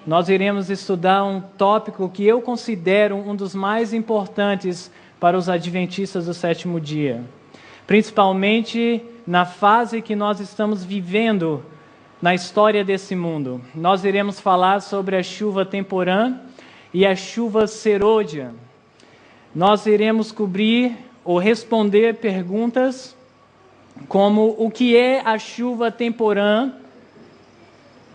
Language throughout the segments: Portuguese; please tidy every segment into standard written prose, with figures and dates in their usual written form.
nós iremos estudar um tópico que eu considero um dos mais importantes para os adventistas do sétimo dia. Principalmente na fase que nós estamos vivendo na história desse mundo. Nós iremos falar sobre a chuva temporã e a chuva serôdia. Nós iremos cobrir ou responder perguntas como o que é a chuva temporã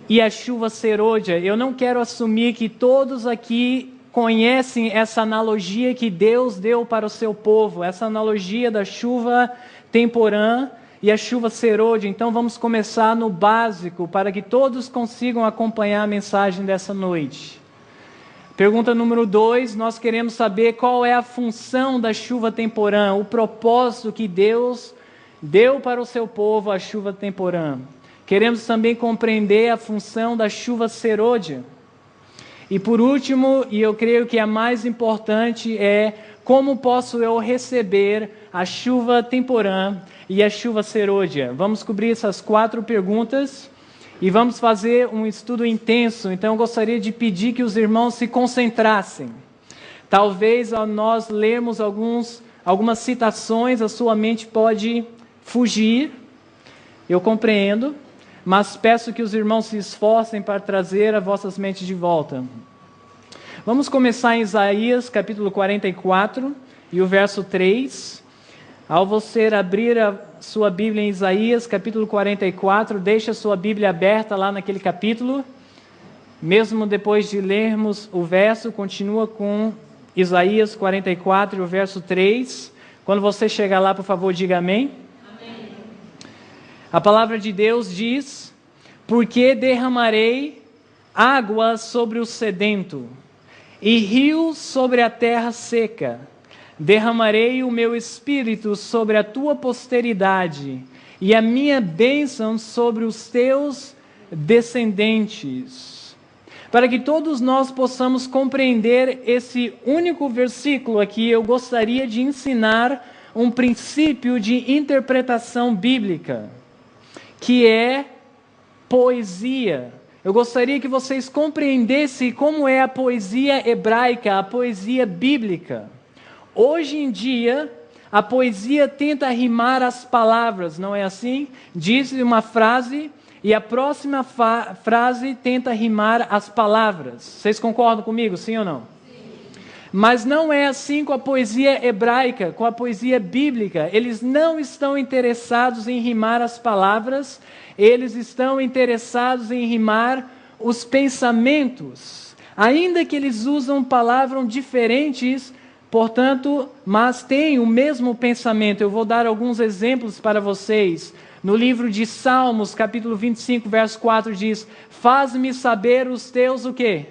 e a chuva serôdia. Eu não quero assumir que todos aqui conhecem essa analogia que Deus deu para o seu povo, essa analogia da chuva temporã e a chuva serôdia. Então vamos começar no básico para que todos consigam acompanhar a mensagem dessa noite. Pergunta número 2, nós queremos saber qual é a função da chuva temporã, o propósito que Deus deu para o seu povo a chuva temporã. Queremos também compreender a função da chuva serôdia. E por último, e eu creio que a mais importante, é como posso eu receber a chuva temporã e a chuva serôdia. Vamos cobrir essas 4 perguntas e vamos fazer um estudo intenso. Então eu gostaria de pedir que os irmãos se concentrassem. Talvez ao nós lermos algumas citações, a sua mente pode fugir, eu compreendo, mas peço que os irmãos se esforcem para trazer as vossas mentes de volta. Vamos começar em Isaías capítulo 44 e o verso 3. Ao você abrir a sua Bíblia em Isaías capítulo 44, deixe a sua Bíblia aberta lá naquele capítulo. Mesmo depois de lermos o verso, continua com Isaías 44 e o verso 3. Quando você chegar lá, por favor, diga amém. Amém. A palavra de Deus diz: porque derramarei água sobre o sedento e rios sobre a terra seca. Derramarei o meu espírito sobre a tua posteridade e a minha bênção sobre os teus descendentes. Para que todos nós possamos compreender esse único versículo aqui, eu gostaria de ensinar um princípio de interpretação bíblica, que é poesia. Eu gostaria que vocês compreendessem como é a poesia hebraica, a poesia bíblica. Hoje em dia, a poesia tenta rimar as palavras, não é assim? Diz uma frase e a próxima frase tenta rimar as palavras. Vocês concordam comigo, sim ou não? Sim. Mas não é assim com a poesia hebraica, com a poesia bíblica. Eles não estão interessados em rimar as palavras, eles estão interessados em rimar os pensamentos. Ainda que eles usam palavras diferentes, portanto, mas têm o mesmo pensamento. Eu vou dar alguns exemplos para vocês. No livro de Salmos, capítulo 25, verso 4, diz: faz-me saber os teus o quê?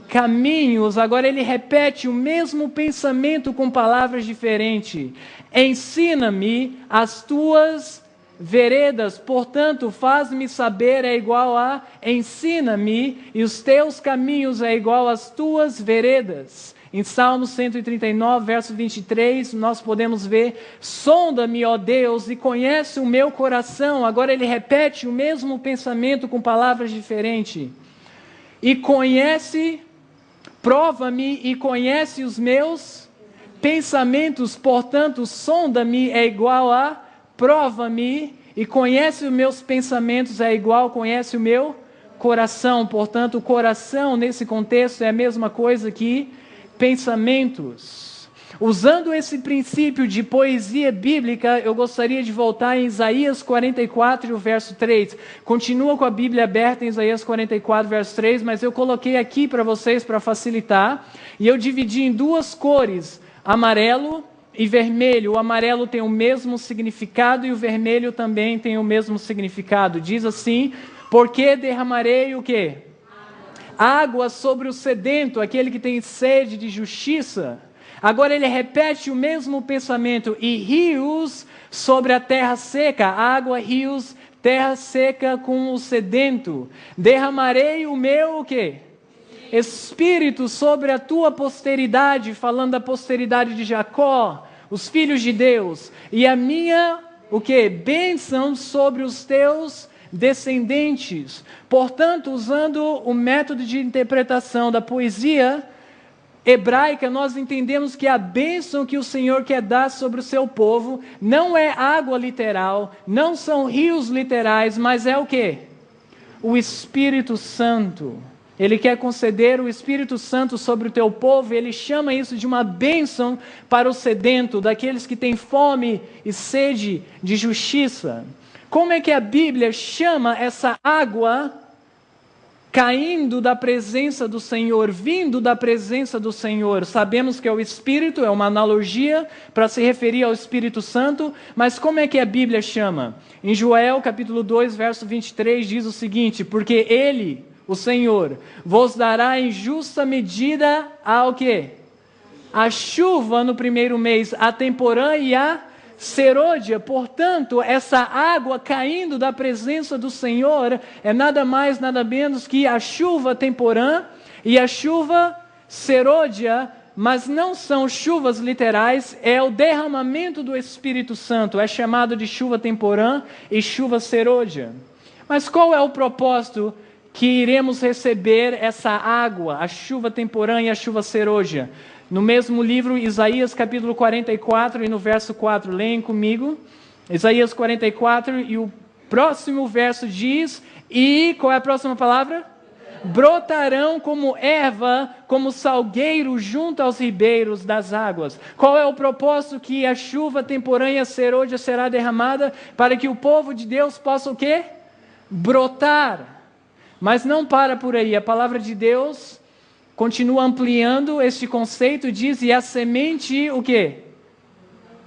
Caminhos. Agora ele repete o mesmo pensamento com palavras diferentes. Ensina-me as tuas veredas, portanto, faz-me saber é igual a ensina-me, e os teus caminhos é igual às tuas veredas. Em Salmo 139, verso 23, nós podemos ver: sonda-me, ó Deus, e conhece o meu coração. Agora ele repete o mesmo pensamento com palavras diferentes. E conhece, prova-me e conhece os meus pensamentos, portanto, sonda-me é igual a prova-me, e conhece os meus pensamentos é igual, conhece o meu coração. Portanto, o coração nesse contexto é a mesma coisa que pensamentos. Usando esse princípio de poesia bíblica, eu gostaria de voltar em Isaías 44 e o verso 3. Continua com a Bíblia aberta em Isaías 44, verso 3, mas eu coloquei aqui para vocês para facilitar, e eu dividi em 2 cores, amarelo e vermelho. O amarelo tem o mesmo significado e o vermelho também tem o mesmo significado. Diz assim: porque derramarei o quê? Água sobre o sedento, aquele que tem sede de justiça. Agora ele repete o mesmo pensamento: e rios sobre a terra seca. Água, rios, terra seca com o sedento. Derramarei o meu o quê? Espírito sobre a tua posteridade, falando da posteridade de Jacó, os filhos de Deus, e a minha, o quê? Bênção sobre os teus descendentes. Portanto, usando o método de interpretação da poesia hebraica, nós entendemos que a bênção que o Senhor quer dar sobre o seu povo não é água literal, não são rios literais, mas é o quê? O Espírito Santo. Ele quer conceder o Espírito Santo sobre o teu povo, e ele chama isso de uma bênção para o sedento, daqueles que têm fome e sede de justiça. Como é que a Bíblia chama essa água caindo da presença do Senhor, vindo da presença do Senhor? Sabemos que é o Espírito, é uma analogia para se referir ao Espírito Santo, mas como é que a Bíblia chama? Em Joel capítulo 2, verso 23, diz o seguinte: porque Ele, o Senhor, vos dará em justa medida ao quê? A chuva no primeiro mês, a temporã e a serôdia. Portanto, essa água caindo da presença do Senhor é nada mais, nada menos que a chuva temporã e a chuva serôdia, mas não são chuvas literais, é o derramamento do Espírito Santo, é chamado de chuva temporã e chuva serôdia. Mas qual é o propósito que iremos receber essa água, a chuva temporã e a chuva serôdia? No mesmo livro, Isaías capítulo 44 e no verso 4, leem comigo. Isaías 44 e o próximo verso diz, e qual é a próxima palavra? Brotarão como erva, como salgueiro junto aos ribeiros das águas. Qual é o propósito que a chuva temporã e a serôdia será derramada? Para que o povo de Deus possa o quê? Brotar. Mas não para por aí, a palavra de Deus continua ampliando este conceito, diz, e a semente, o quê?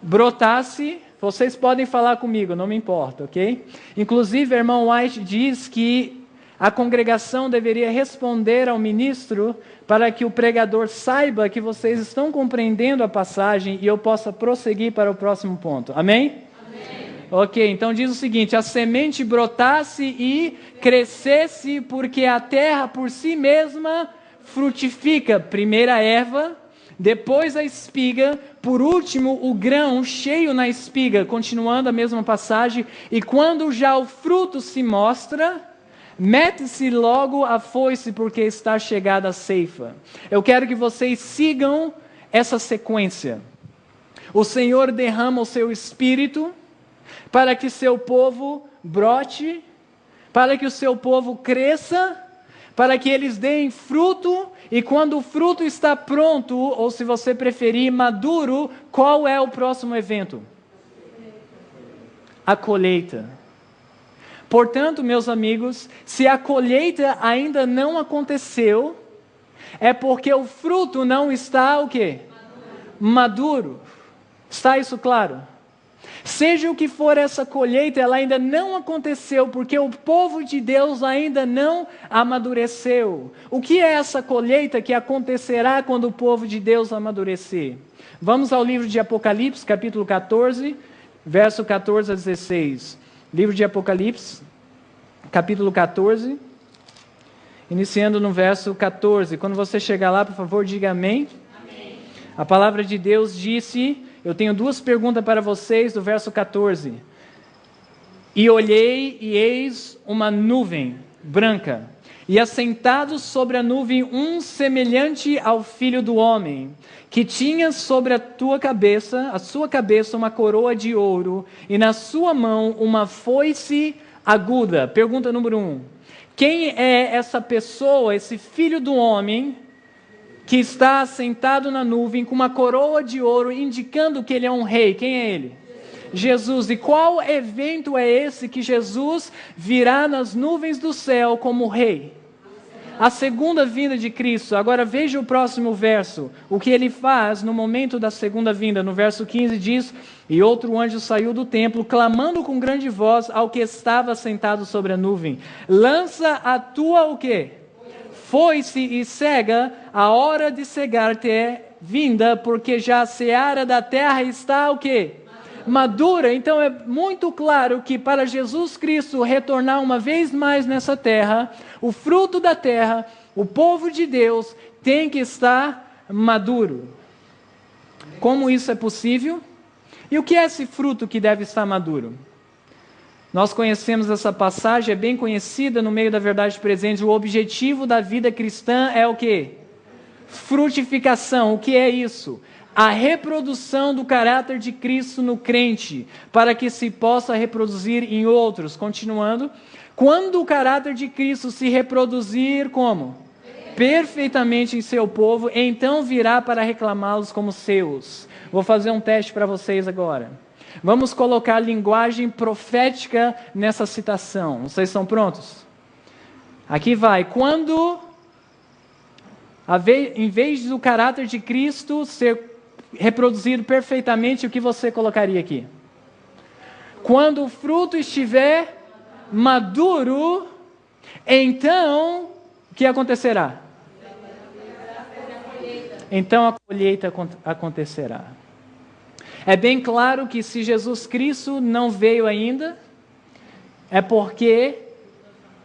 Brotasse, vocês podem falar comigo, não me importa, ok? Inclusive, o irmão White diz que a congregação deveria responder ao ministro para que o pregador saiba que vocês estão compreendendo a passagem e eu possa prosseguir para o próximo ponto, amém? Ok, então diz o seguinte: a semente brotasse e crescesse, porque a terra por si mesma frutifica. Primeiro a erva, depois a espiga, por último o grão cheio na espiga. Continuando a mesma passagem, e quando já o fruto se mostra, mete-se logo a foice, porque está chegada a ceifa. Eu quero que vocês sigam essa sequência. O Senhor derrama o seu Espírito para que seu povo brote, para que o seu povo cresça, para que eles deem fruto, e quando o fruto está pronto, ou se você preferir, maduro, qual é o próximo evento? A colheita. Portanto, meus amigos, se a colheita ainda não aconteceu, é porque o fruto não está o quê? Maduro. Está isso claro? Seja o que for essa colheita, ela ainda não aconteceu, porque o povo de Deus ainda não amadureceu. O que é essa colheita que acontecerá quando o povo de Deus amadurecer? Vamos ao livro de Apocalipse, capítulo 14, verso 14 a 16. Livro de Apocalipse, capítulo 14, iniciando no verso 14. Quando você chegar lá, por favor, diga amém. Amém. A palavra de Deus disse... Eu tenho duas perguntas para vocês do verso 14. E olhei, e eis uma nuvem branca, e assentado sobre a nuvem um semelhante ao Filho do Homem, que tinha sobre a sua cabeça uma coroa de ouro, e na sua mão uma foice aguda. Pergunta número 1. Quem é essa pessoa, esse Filho do Homem, que está sentado na nuvem com uma coroa de ouro, indicando que ele é um rei? Quem é ele? Jesus. E qual evento é esse que Jesus virá nas nuvens do céu como rei? A segunda vinda de Cristo. Agora veja o próximo verso, o que ele faz no momento da segunda vinda. No verso 15 diz, e outro anjo saiu do templo, clamando com grande voz ao que estava sentado sobre a nuvem: lança a tua o quê? Foice e cega, a hora de cegar-te é vinda, porque já a seara da terra está o quê? Madura. Então é muito claro que para Jesus Cristo retornar uma vez mais nessa terra, o fruto da terra, o povo de Deus, tem que estar maduro. Como isso é possível? E o que é esse fruto que deve estar maduro? Nós conhecemos essa passagem, é bem conhecida no meio da verdade presente. O objetivo da vida cristã é o quê? Frutificação. O que é isso? A reprodução do caráter de Cristo no crente, para que se possa reproduzir em outros. Continuando, quando o caráter de Cristo se reproduzir como? Perfeitamente em seu povo, então virá para reclamá-los como seus. Vou fazer um teste para vocês agora. Vamos colocar linguagem profética nessa citação. Vocês estão prontos? Aqui vai. Quando, em vez do caráter de Cristo ser reproduzido perfeitamente, o que você colocaria aqui? Quando o fruto estiver maduro, então, o que acontecerá? Então a colheita acontecerá. É bem claro que se Jesus Cristo não veio ainda,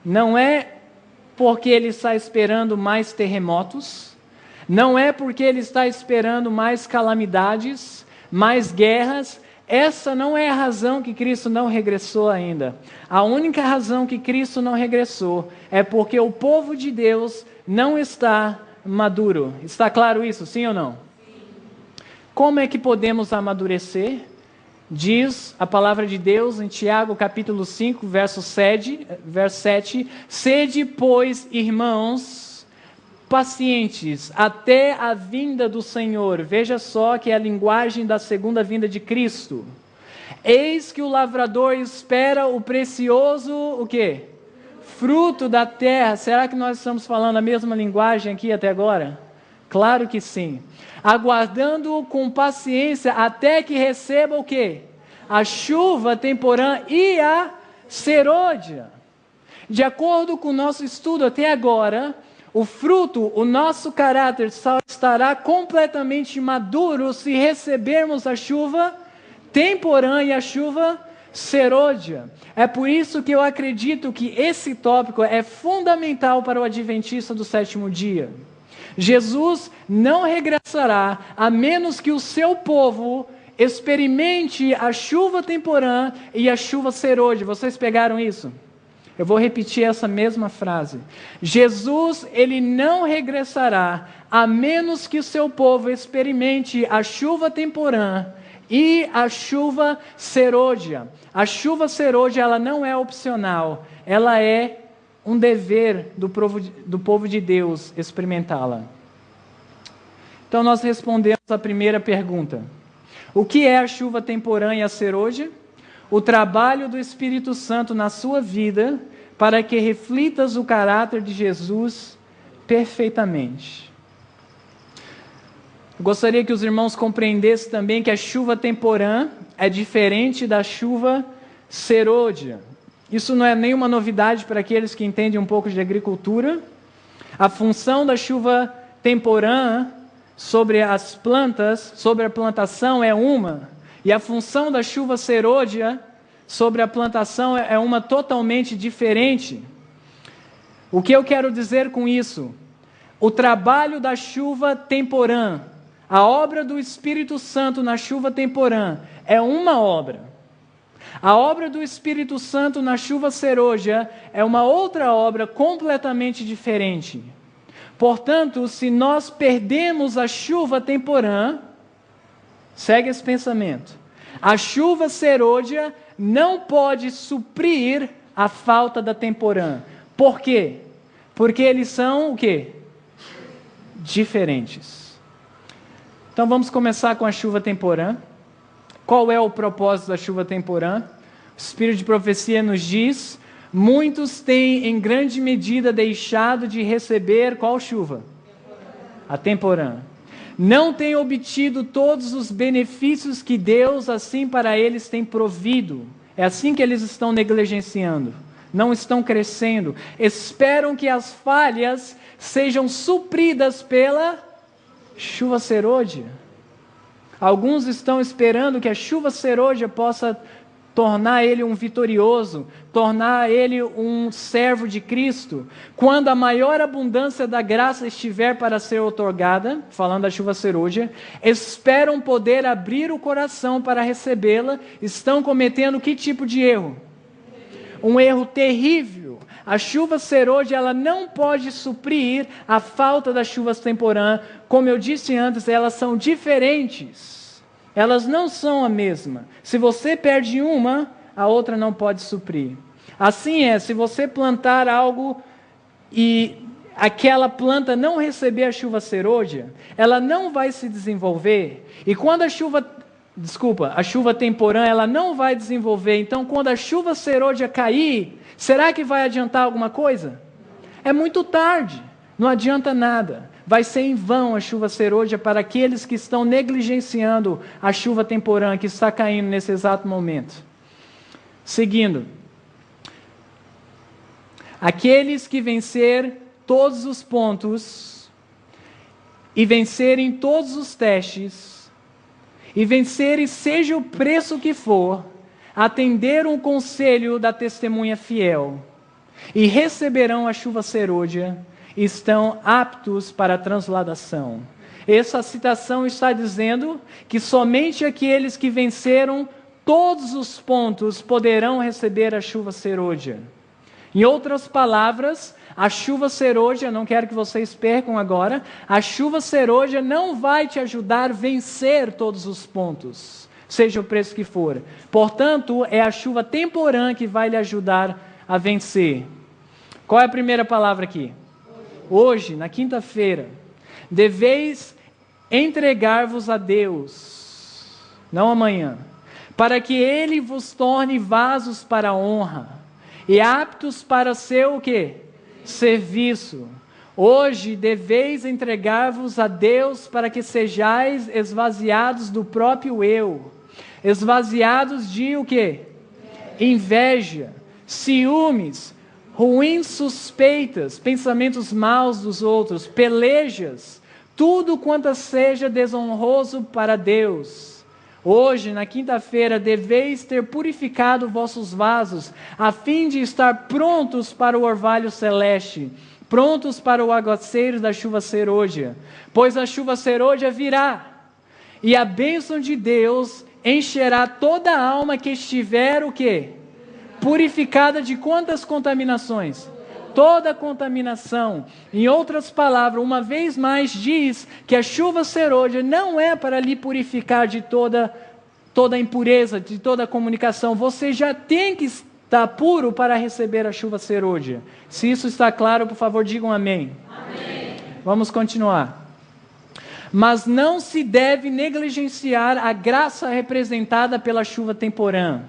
não é porque Ele está esperando mais terremotos, não é porque Ele está esperando mais calamidades, mais guerras. Essa não é a razão que Cristo não regressou ainda. A única razão que Cristo não regressou é porque o povo de Deus não está maduro. Está claro isso, sim ou não? Como é que podemos amadurecer? Diz a palavra de Deus em Tiago capítulo 5, verso 7, sede, pois, irmãos, pacientes até a vinda do Senhor. Veja só que é a linguagem da segunda vinda de Cristo. Eis que o lavrador espera o precioso, o quê? Fruto da terra. Será que nós estamos falando a mesma linguagem aqui até agora? Claro que sim. Aguardando com paciência até que receba o quê? A chuva temporã e a serôdia. De acordo com o nosso estudo até agora, o fruto, o nosso caráter só estará completamente maduro se recebermos a chuva temporã e a chuva serôdia. É por isso que eu acredito que esse tópico é fundamental para o adventista do sétimo dia. Jesus não regressará a menos que o seu povo experimente a chuva temporã e a chuva serôdia. Vocês pegaram isso? Eu vou repetir essa mesma frase. Jesus, ele não regressará a menos que o seu povo experimente a chuva temporã e a chuva serôdia. A chuva serôdia, ela não é opcional, ela é um dever do povo de Deus experimentá-la. Então nós respondemos a primeira pergunta. O que é a chuva temporã e a serôdia? O trabalho do Espírito Santo na sua vida para que reflitas o caráter de Jesus perfeitamente. Eu gostaria que os irmãos compreendessem também que a chuva temporã é diferente da chuva serôdia. Isso não é nenhuma novidade para aqueles que entendem um pouco de agricultura. A função da chuva temporã sobre as plantas, sobre a plantação é uma, e a função da chuva serôdia sobre a plantação é uma totalmente diferente. O que eu quero dizer com isso? O trabalho da chuva temporã, a obra do Espírito Santo na chuva temporã é uma obra. A obra do Espírito Santo na chuva serôdia é uma outra obra completamente diferente. Portanto, se nós perdemos a chuva temporã, segue esse pensamento, a chuva serôdia não pode suprir a falta da temporã. Por quê? Porque eles são o quê? Diferentes. Então vamos começar com a chuva temporã. Qual é o propósito da chuva temporã? O Espírito de profecia nos diz: muitos têm em grande medida deixado de receber qual chuva? A temporã. Não têm obtido todos os benefícios que Deus assim para eles tem provido. É assim que eles estão negligenciando. Não estão crescendo. Esperam que as falhas sejam supridas pela chuva serôdia. Alguns estão esperando que a chuva serôdia possa tornar ele um vitorioso, tornar ele um servo de Cristo. Quando a maior abundância da graça estiver para ser outorgada, falando da chuva serôdia, esperam poder abrir o coração para recebê-la, estão cometendo que tipo de erro? um erro terrível. A chuva serôdia, ela não pode suprir a falta das chuvas temporã. Como eu disse antes, elas são diferentes. Elas não são a mesma. Se você perde uma, a outra não pode suprir. Assim se você plantar algo e aquela planta não receber a chuva serôdia, ela não vai se desenvolver. E quando a chuva temporã, ela não vai desenvolver. Então, quando a chuva serôdia cair, será que vai adiantar alguma coisa? É muito tarde, não adianta nada. Vai ser em vão a chuva serôdia para aqueles que estão negligenciando a chuva temporã que está caindo nesse exato momento. Seguindo. Aqueles que vencer todos os pontos e vencerem todos os testes e vencerem seja o preço que for, atenderam o conselho da testemunha fiel e receberão a chuva serôdia, estão aptos para a transladação. Essa citação está dizendo que somente aqueles que venceram todos os pontos poderão receber a chuva serôdia. Em outras palavras, a chuva serôdia, não quero que vocês percam agora, a chuva serôdia não vai te ajudar a vencer todos os pontos, seja o preço que for. Portanto, é a chuva temporã que vai lhe ajudar a vencer. Qual é a primeira palavra aqui? Hoje, na quinta-feira, deveis entregar-vos a Deus, não amanhã, para que Ele vos torne vasos para a honra e aptos para seu o quê? Serviço. Hoje deveis entregar-vos a Deus para que sejais esvaziados do próprio eu, esvaziados de o quê? Inveja, ciúmes, ruins suspeitas, pensamentos maus dos outros, pelejas, tudo quanto seja desonroso para Deus. Hoje, na quinta-feira, deveis ter purificado vossos vasos, a fim de estar prontos para o orvalho celeste, prontos para o aguaceiro da chuva serôdia, pois a chuva serôdia virá, e a bênção de Deus encherá toda a alma que estiver o quê? Purificada de quantas contaminações? Toda contaminação. Em outras palavras, uma vez mais diz que a chuva serôdia não é para lhe purificar de toda impureza, de toda comunicação. Você já tem que estar puro para receber a chuva serôdia. Se isso está claro, por favor, digam amém. Amém. Vamos continuar. Mas não se deve negligenciar a graça representada pela chuva temporã.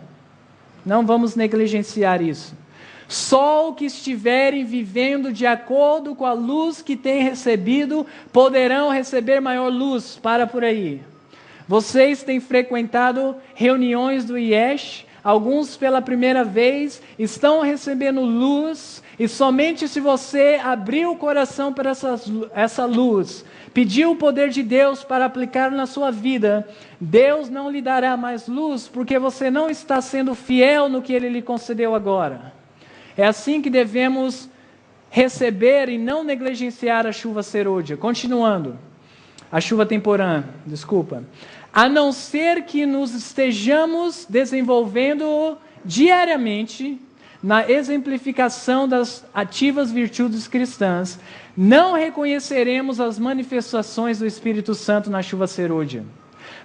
Não vamos negligenciar isso. Só os que estiverem vivendo de acordo com a luz que têm recebido poderão receber maior luz. Para por aí. Vocês têm frequentado reuniões do IESH, alguns pela primeira vez, estão recebendo luz, e somente se você abrir o coração para essa luz, pedir o poder de Deus para aplicar na sua vida, Deus não lhe dará mais luz, porque você não está sendo fiel no que Ele lhe concedeu agora. É assim que devemos receber e não negligenciar a chuva serôdia. Continuando, a chuva temporã, a não ser que nos estejamos desenvolvendo diariamente na exemplificação das ativas virtudes cristãs, não reconheceremos as manifestações do Espírito Santo na chuva serôdia.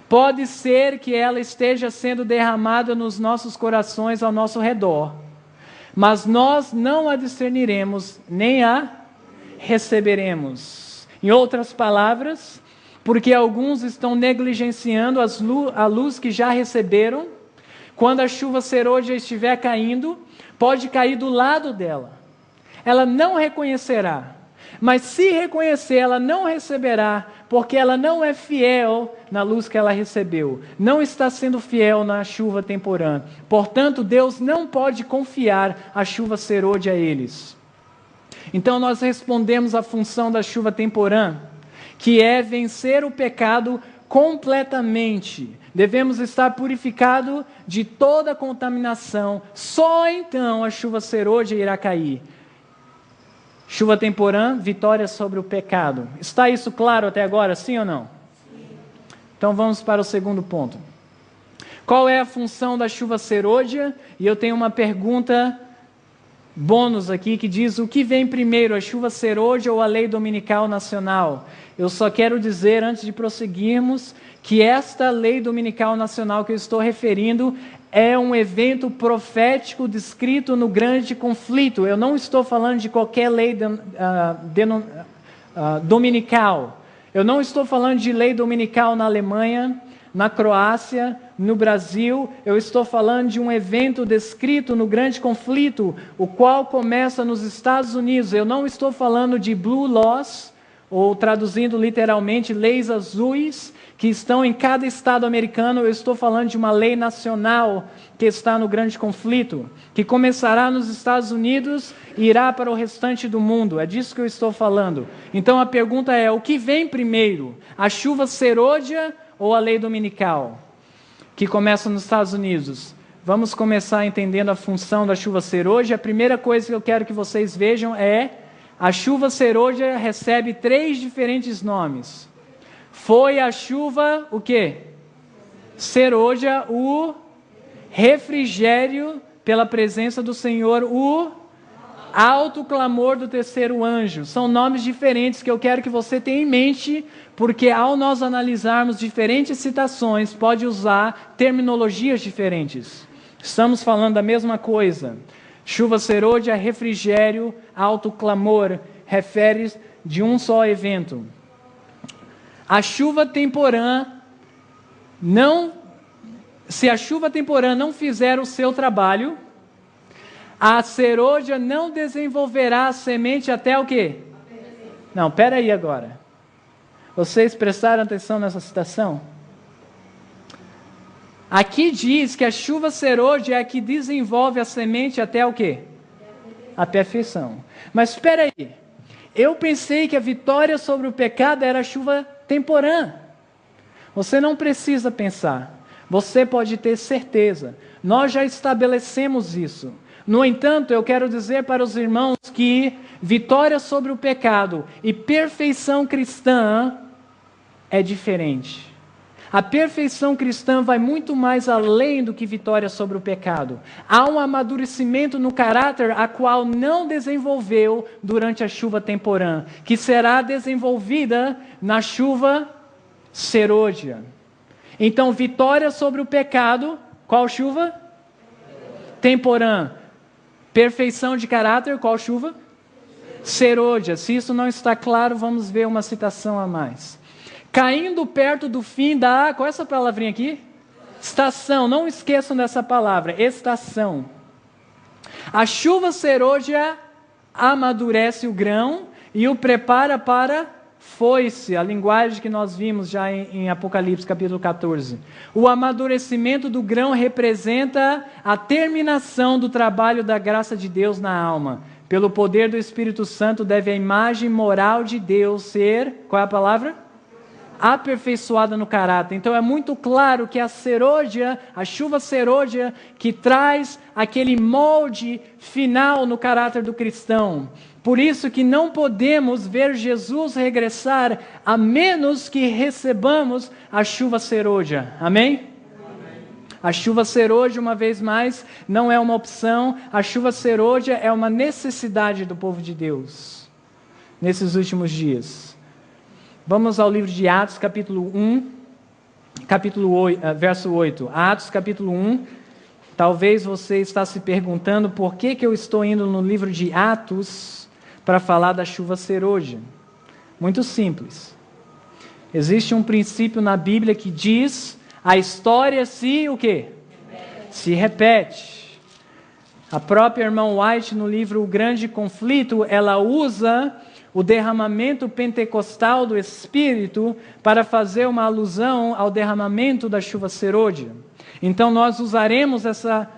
Pode ser que ela esteja sendo derramada nos nossos corações ao nosso redor, mas nós não a discerniremos, nem a receberemos. Em outras palavras, porque alguns estão negligenciando a luz que já receberam, quando a chuva serôdia estiver caindo, pode cair do lado dela. Ela não reconhecerá, mas se reconhecer, ela não receberá, porque ela não é fiel na luz que ela recebeu. Não está sendo fiel na chuva temporã. Portanto, Deus não pode confiar a chuva serôdia a eles. Então, nós respondemos à função da chuva temporã, que é vencer o pecado completamente. Devemos estar purificados de toda contaminação. Só então a chuva serôdia irá cair. Chuva temporã, vitória sobre o pecado. Está isso claro até agora, sim ou não? Sim. Então vamos para o segundo ponto. Qual é a função da chuva serôdia? E eu tenho uma pergunta bônus aqui que diz: o que vem primeiro, a chuva serôdia ou a lei dominical nacional? Eu só quero dizer, antes de prosseguirmos, que esta lei dominical nacional que eu estou referindo é um evento profético descrito no grande conflito. Eu não estou falando de qualquer lei dominical. Eu não estou falando de lei dominical na Alemanha, na Croácia, no Brasil. Eu estou falando de um evento descrito no grande conflito, o qual começa nos Estados Unidos. Eu não estou falando de blue laws, ou traduzindo literalmente, leis azuis, que estão em cada estado americano. Eu estou falando de uma lei nacional que está no grande conflito, que começará nos Estados Unidos e irá para o restante do mundo. É disso que eu estou falando. Então a pergunta é: o que vem primeiro? A chuva serôdia ou a lei dominical, que começa nos Estados Unidos? Vamos começar entendendo a função da chuva serôdia. A primeira coisa que eu quero que vocês vejam é: a chuva serôdia recebe 3 diferentes nomes. Foi a chuva, o quê? Serôdia, o refrigério pela presença do Senhor, o alto clamor do terceiro anjo. São nomes diferentes que eu quero que você tenha em mente, porque ao nós analisarmos diferentes citações, pode usar terminologias diferentes. Estamos falando da mesma coisa. Chuva serôdia, refrigério, alto clamor, refere de um só evento. A chuva temporã se a chuva temporã não fizer o seu trabalho, a serôdia não desenvolverá a semente até o quê? Não, espera aí agora. Vocês prestaram atenção nessa citação? Aqui diz que a chuva serôdia é a que desenvolve a semente até o quê? A perfeição. Mas espera aí. Eu pensei que a vitória sobre o pecado era a chuva temporã. Você não precisa pensar. Você pode ter certeza. Nós já estabelecemos isso. No entanto, eu quero dizer para os irmãos que vitória sobre o pecado e perfeição cristã é diferente. A perfeição cristã vai muito mais além do que vitória sobre o pecado. Há um amadurecimento no caráter a qual não desenvolveu durante a chuva temporã, que será desenvolvida na chuva serôdia. Então, vitória sobre o pecado, qual chuva? Temporã. Perfeição de caráter, qual chuva? Serôdia. Se isso não está claro, vamos ver uma citação a mais. Caindo perto do fim da... Qual é essa palavrinha aqui? Estação. Não esqueçam dessa palavra. Estação. A chuva serôdia amadurece o grão e o prepara para foice. A linguagem que nós vimos já em Apocalipse capítulo 14. O amadurecimento do grão representa a terminação do trabalho da graça de Deus na alma. Pelo poder do Espírito Santo deve a imagem moral de Deus ser... Qual é a palavra? Aperfeiçoada no caráter. Então é muito claro que a serôdia, a chuva serôdia, que traz aquele molde final no caráter do cristão. Por isso que não podemos ver Jesus regressar a menos que recebamos a chuva serôdia. Amém? A chuva serôdia, uma vez mais, não é uma opção. A chuva serôdia é uma necessidade do povo de Deus nesses últimos dias. Vamos ao livro de Atos, capítulo 1, verso 8. Atos, capítulo 1. Talvez você está se perguntando por que eu estou indo no livro de Atos para falar da chuva serôdia. Muito simples. Existe um princípio na Bíblia que diz: a história o quê? Se repete. A própria irmã White, no livro O Grande Conflito, ela usa o derramamento pentecostal do Espírito para fazer uma alusão ao derramamento da chuva serôdia. Então nós usaremos essa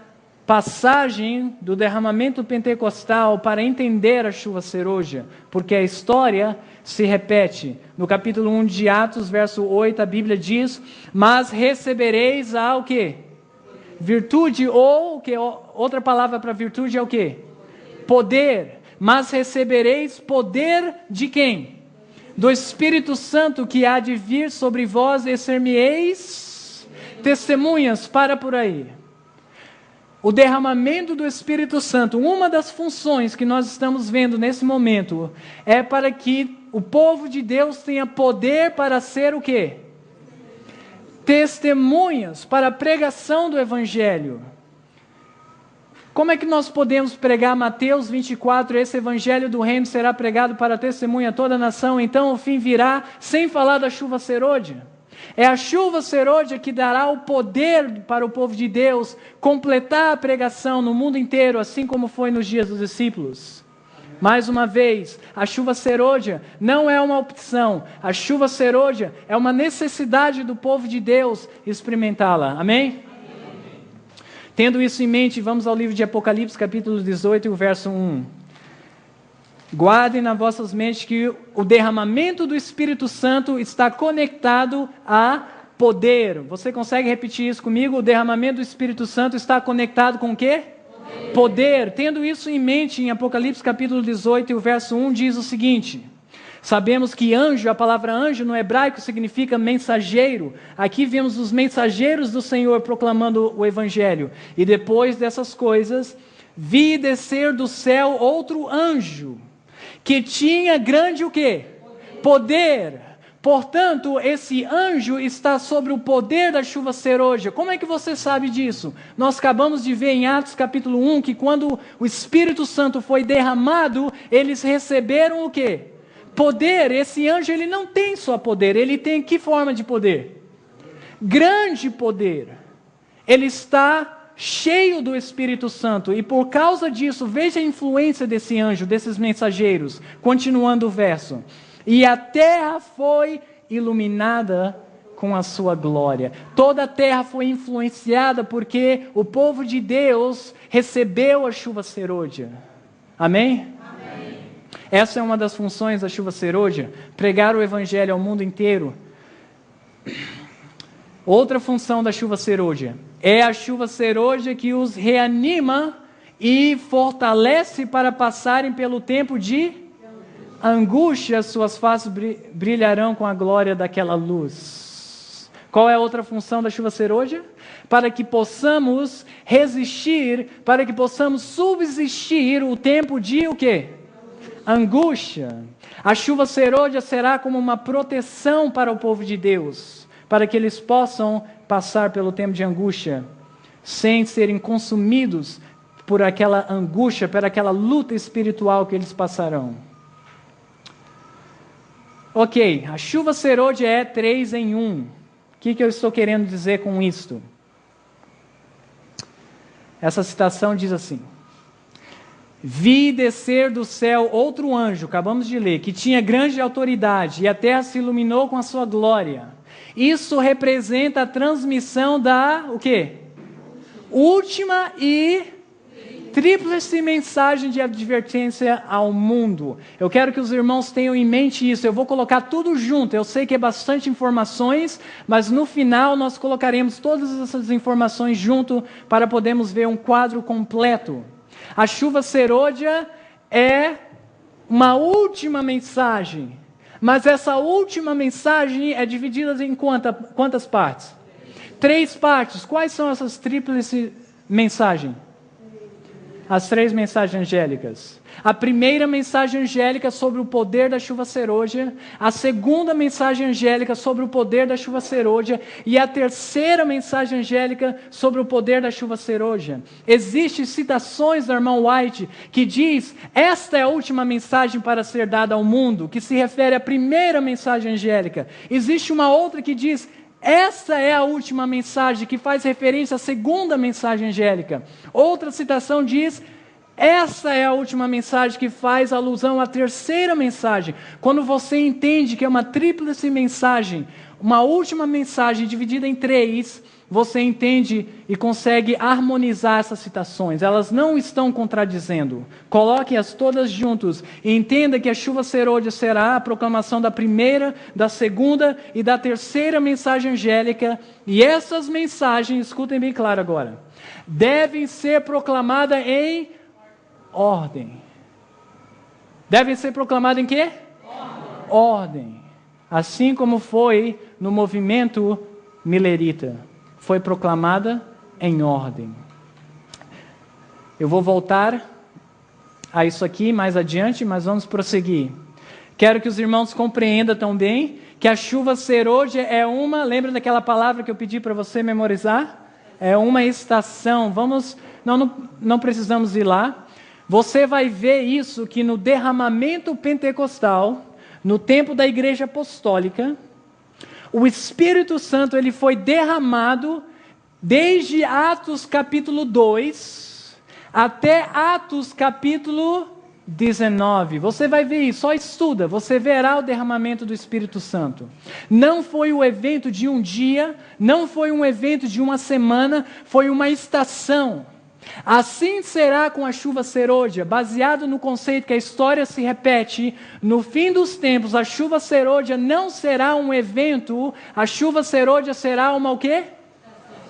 passagem do derramamento pentecostal para entender a chuva serôdia, porque a história se repete. No capítulo 1 de Atos, verso 8, a Bíblia diz: mas recebereis o quê? Virtude, ou o quê? Outra palavra para virtude é o quê? Poder. Mas recebereis poder de quem? Do Espírito Santo, que há de vir sobre vós, e ser-me-eis testemunhas. Para por aí. o derramamento do Espírito Santo, uma das funções que nós estamos vendo nesse momento, é para que o povo de Deus tenha poder para ser o quê? Testemunhas para a pregação do Evangelho. Como é que nós podemos pregar Mateus 24, esse Evangelho do Reino será pregado para testemunha a toda a nação, então o fim virá, sem falar da chuva serôdia? É a chuva serôdia que dará o poder para o povo de Deus completar a pregação no mundo inteiro, assim como foi nos dias dos discípulos. Mais uma vez, a chuva serôdia não é uma opção. A chuva serôdia é uma necessidade do povo de Deus experimentá-la. Amém? Tendo isso em mente, vamos ao livro de Apocalipse, capítulo 18, o verso 1. Guardem nas vossas mentes que o derramamento do Espírito Santo está conectado a poder. Você consegue repetir isso comigo? O derramamento do Espírito Santo está conectado com o quê? Poder. Tendo isso em mente, em Apocalipse capítulo 18, o verso 1 diz o seguinte: sabemos que anjo, a palavra anjo no hebraico significa mensageiro. Aqui vemos os mensageiros do Senhor proclamando o Evangelho. E depois dessas coisas, vi descer do céu outro anjo, que tinha grande o quê? Poder. Portanto, esse anjo está sobre o poder da chuva serôdia. Como é que você sabe disso? Nós acabamos de ver em Atos capítulo 1, que quando o Espírito Santo foi derramado, eles receberam o quê? Poder. Esse anjo, ele não tem só poder, ele tem que forma de poder? Grande poder. Ele está cheio do Espírito Santo, e por causa disso, veja a influência desse anjo, desses mensageiros. Continuando o verso: e a terra foi iluminada com a sua glória. Toda a terra foi influenciada porque o povo de Deus recebeu a chuva serôdia. Amém? Amém. Essa é uma das funções da chuva serôdia, pregar o Evangelho ao mundo inteiro. Outra função da chuva serôdia é a chuva serôdia que os reanima e fortalece para passarem pelo tempo de angústia. Suas faces brilharão com a glória daquela luz. Qual é a outra função da chuva serôdia? Para que possamos resistir, para que possamos subsistir o tempo de o quê? Angústia. A chuva serôdia será como uma proteção para o povo de Deus, para que eles possam passar pelo tempo de angústia, sem serem consumidos por aquela angústia, por aquela luta espiritual que eles passarão. Ok, a chuva serôdia é 3 em 1. O que eu estou querendo dizer com isto? Essa citação diz assim: vi descer do céu outro anjo, acabamos de ler, que tinha grande autoridade, e a terra se iluminou com a sua glória. Isso representa a transmissão da, o quê? Última e tríplice mensagem de advertência ao mundo. Eu quero que os irmãos tenham em mente isso. Eu vou colocar tudo junto. Eu sei que é bastante informações, mas no final nós colocaremos todas essas informações junto para podermos ver um quadro completo. A chuva serôdia é uma última mensagem. Mas essa última mensagem é dividida em quantas partes? 3 partes. Quais são essas tríplice mensagens? As 3 mensagens angélicas. A primeira mensagem angélica sobre o poder da chuva serôdia, a segunda mensagem angélica sobre o poder da chuva serôdia e a terceira mensagem angélica sobre o poder da chuva serôdia. Existem citações da irmã White que diz: esta é a última mensagem para ser dada ao mundo, que se refere à primeira mensagem angélica. Existe uma outra que diz: essa é a última mensagem, que faz referência à segunda mensagem angélica. Outra citação diz: essa é a última mensagem, que faz alusão à terceira mensagem. Quando você entende que é uma tríplice mensagem, uma última mensagem dividida em 3, você entende e consegue harmonizar essas citações. Elas não estão contradizendo. Coloque-as todas juntos e entenda que a chuva serôdia será a proclamação da primeira, da segunda e da terceira mensagem angélica. E essas mensagens, escutem bem claro agora, devem ser proclamadas em ordem. Devem ser proclamadas em quê? Ordem. Assim como foi no movimento milerita. Foi proclamada em ordem. Eu vou voltar a isso aqui mais adiante, mas vamos prosseguir. Quero que os irmãos compreendam também que a chuva serôdia é uma, lembra daquela palavra que eu pedi para você memorizar? É uma estação. Não precisamos ir lá. Você vai ver isso que no derramamento pentecostal, no tempo da igreja apostólica, o Espírito Santo ele foi derramado desde Atos capítulo 2 até Atos capítulo 19. Você vai ver isso, só estuda, você verá o derramamento do Espírito Santo. Não foi o evento de um dia, não foi um evento de uma semana, foi uma estação. Assim será com a chuva serôdia, baseado no conceito que a história se repete. No fim dos tempos, a chuva serôdia não será um evento, a chuva serôdia será uma o quê?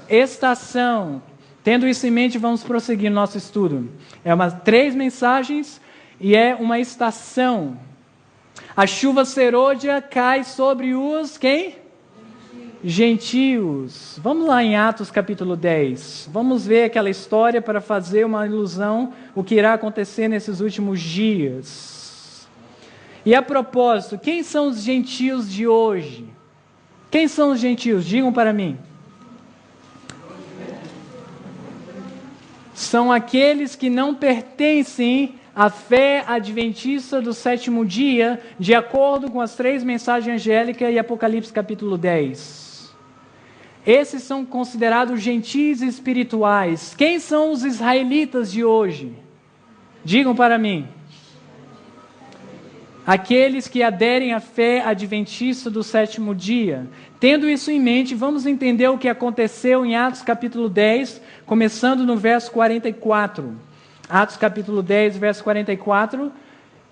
Estação. Tendo isso em mente, vamos prosseguir nosso estudo. É 3 mensagens e é uma estação. A chuva serôdia cai sobre os quem? Gentios. Vamos lá em Atos capítulo 10. Vamos ver aquela história para fazer uma ilusão o que irá acontecer nesses últimos dias. E a propósito, quem são os gentios de hoje? Quem são os gentios? Digam para mim. São aqueles que não pertencem à fé adventista do 7º dia, de acordo com as 3 mensagens angélicas e Apocalipse capítulo 10. Esses são considerados gentis espirituais. Quem são os israelitas de hoje? Digam para mim. Aqueles que aderem à fé adventista do 7º dia. Tendo isso em mente, vamos entender o que aconteceu em Atos capítulo 10, começando no verso 44. Atos capítulo 10, verso 44,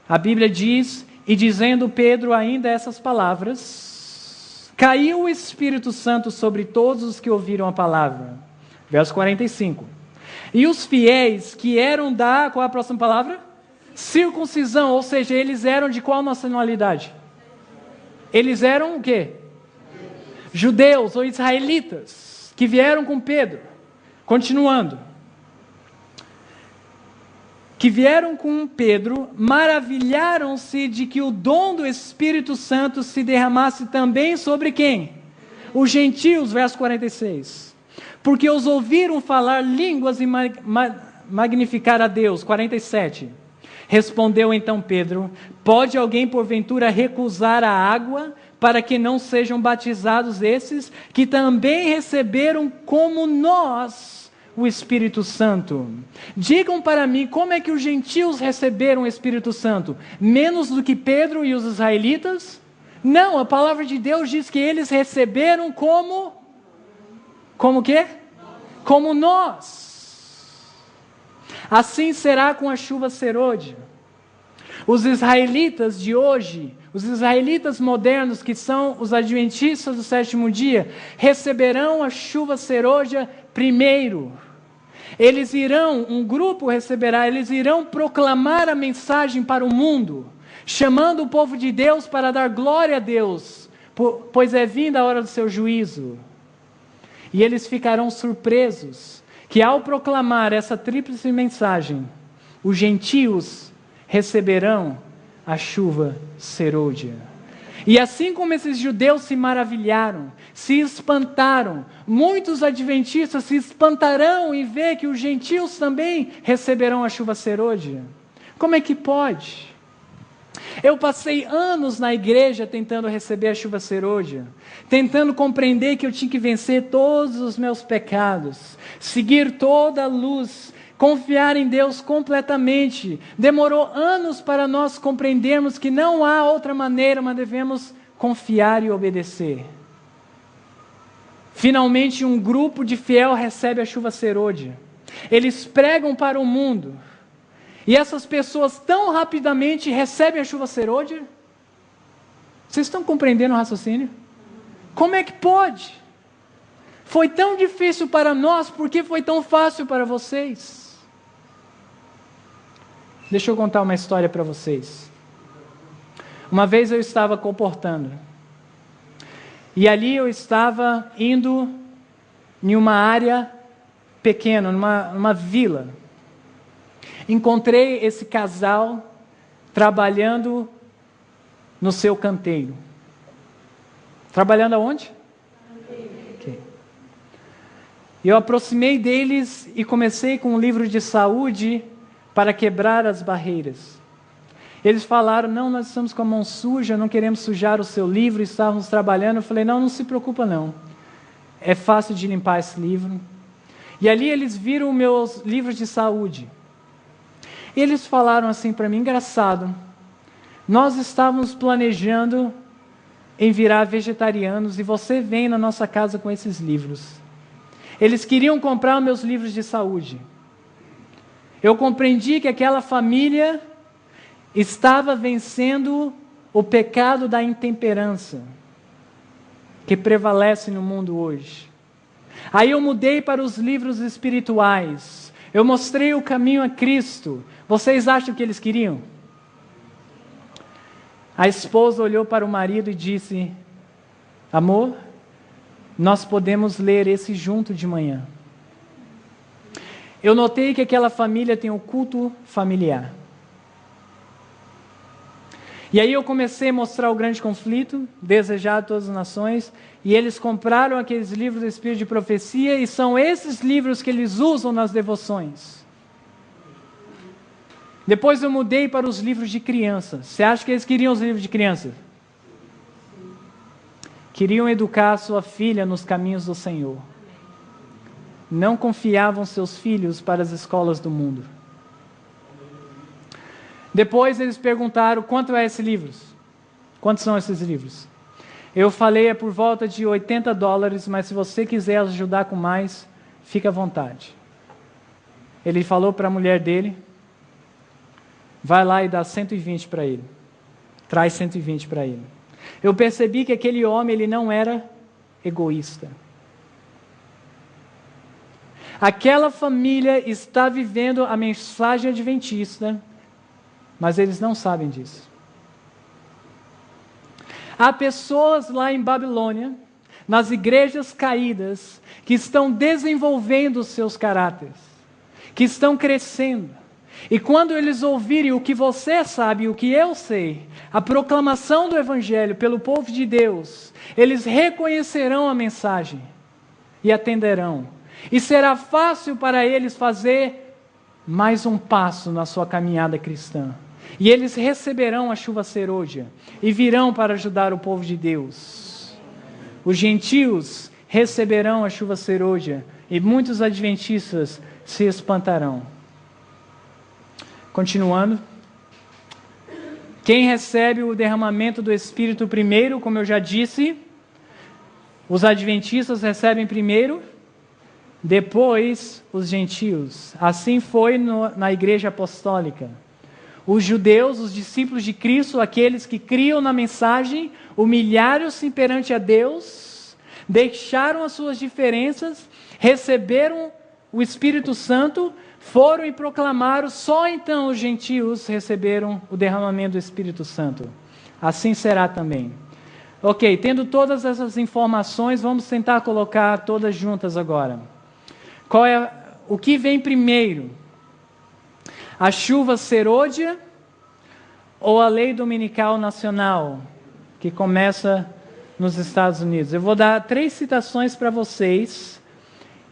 a Bíblia diz: e dizendo Pedro ainda essas palavras, caiu o Espírito Santo sobre todos os que ouviram a palavra. Verso 45. E os fiéis que eram da, qual é a próxima palavra? Circuncisão, ou seja, eles eram de qual nacionalidade? Eles eram o quê? Judeus ou israelitas, que vieram com Pedro. Continuando. Que vieram com Pedro, maravilharam-se de que o dom do Espírito Santo se derramasse também sobre quem? Os gentios, verso 46. Porque os ouviram falar línguas e magnificar a Deus, 47. Respondeu então Pedro: pode alguém porventura recusar a água para que não sejam batizados esses que também receberam como nós o Espírito Santo? Digam para mim, como é que os gentios receberam o Espírito Santo? Menos do que Pedro e os israelitas? Não, a palavra de Deus diz que eles receberam como o quê? Como nós. Assim será com a chuva serôdia. Os israelitas de hoje, os israelitas modernos, que são os adventistas do 7º dia, receberão a chuva serôdia primeiro. Eles irão, um grupo receberá, eles irão proclamar a mensagem para o mundo, chamando o povo de Deus para dar glória a Deus, pois é vinda a hora do seu juízo. E eles ficarão surpresos que ao proclamar essa tríplice mensagem, os gentios receberão a chuva serôdia. E assim como esses judeus se maravilharam, se espantaram, muitos adventistas se espantarão em ver que os gentios também receberão a chuva serôdia. Como é que pode? Eu passei anos na igreja tentando receber a chuva serôdia, tentando compreender que eu tinha que vencer todos os meus pecados, seguir toda a luz, confiar em Deus completamente. Demorou anos para nós compreendermos que não há outra maneira, mas devemos confiar e obedecer. Finalmente, um grupo de fiel recebe a chuva serôdia. Eles pregam para o mundo. E essas pessoas tão rapidamente recebem a chuva serôdia? Vocês estão compreendendo o raciocínio? Como é que pode? Foi tão difícil para nós, por que foi tão fácil para vocês? Deixa eu contar uma história para vocês. Uma vez eu estava comportando. E ali eu estava indo em uma área pequena, numa vila. Encontrei esse casal trabalhando no seu canteiro. Trabalhando aonde? Okay. Eu aproximei deles e comecei com um livro de saúde para quebrar as barreiras. Eles falaram, não, nós estamos com a mão suja, não queremos sujar o seu livro, estávamos trabalhando. Eu falei, não se preocupa não, é fácil de limpar esse livro. E ali eles viram meus livros de saúde. E eles falaram assim para mim, engraçado, nós estávamos planejando em virar vegetarianos e você vem na nossa casa com esses livros. Eles queriam comprar meus livros de saúde. Eu compreendi que aquela família estava vencendo o pecado da intemperança que prevalece no mundo hoje. Aí eu mudei para os livros espirituais. Eu mostrei o caminho a Cristo. Vocês acham que eles queriam? A esposa olhou para o marido e disse, amor, nós podemos ler esse junto de manhã. Eu notei que aquela família tem um culto familiar. E aí eu comecei a mostrar o grande conflito, desejado a todas as nações, e eles compraram aqueles livros do Espírito de Profecia, e são esses livros que eles usam nas devoções. Depois eu mudei para os livros de crianças. Você acha que eles queriam os livros de crianças? Queriam educar a sua filha nos caminhos do Senhor. Não confiavam seus filhos para as escolas do mundo. Depois eles perguntaram, quanto é esses livros? Quantos são esses livros? Eu falei, é por volta de $80, mas se você quiser ajudar com mais, fica à vontade. Ele falou para a mulher dele, vai lá e dá 120 para ele. Traz 120 para ele. Eu percebi que aquele homem, ele não era egoísta. Aquela família está vivendo a mensagem adventista, mas eles não sabem disso. Há pessoas lá em Babilônia, nas igrejas caídas, que estão desenvolvendo os seus caráteres, que estão crescendo. E quando eles ouvirem o que você sabe, o que eu sei, a proclamação do Evangelho pelo povo de Deus, eles reconhecerão a mensagem e atenderão. E será fácil para eles fazer mais um passo na sua caminhada cristã. E eles receberão a chuva serôdia e virão para ajudar o povo de Deus. Os gentios receberão a chuva serôdia e muitos adventistas se espantarão. Continuando. Quem recebe o derramamento do Espírito primeiro, como eu já disse, os adventistas recebem primeiro, depois os gentios. Assim foi na igreja apostólica. Os judeus, os discípulos de Cristo, aqueles que criam na mensagem, humilharam-se perante a Deus, deixaram as suas diferenças, receberam o Espírito Santo, foram e proclamaram, só então os gentios receberam o derramamento do Espírito Santo. Assim será também. Ok, tendo todas essas informações, vamos tentar colocar todas juntas agora. O que vem primeiro? A chuva serôdia ou a lei dominical nacional, que começa nos Estados Unidos? Eu vou dar 3 citações para vocês,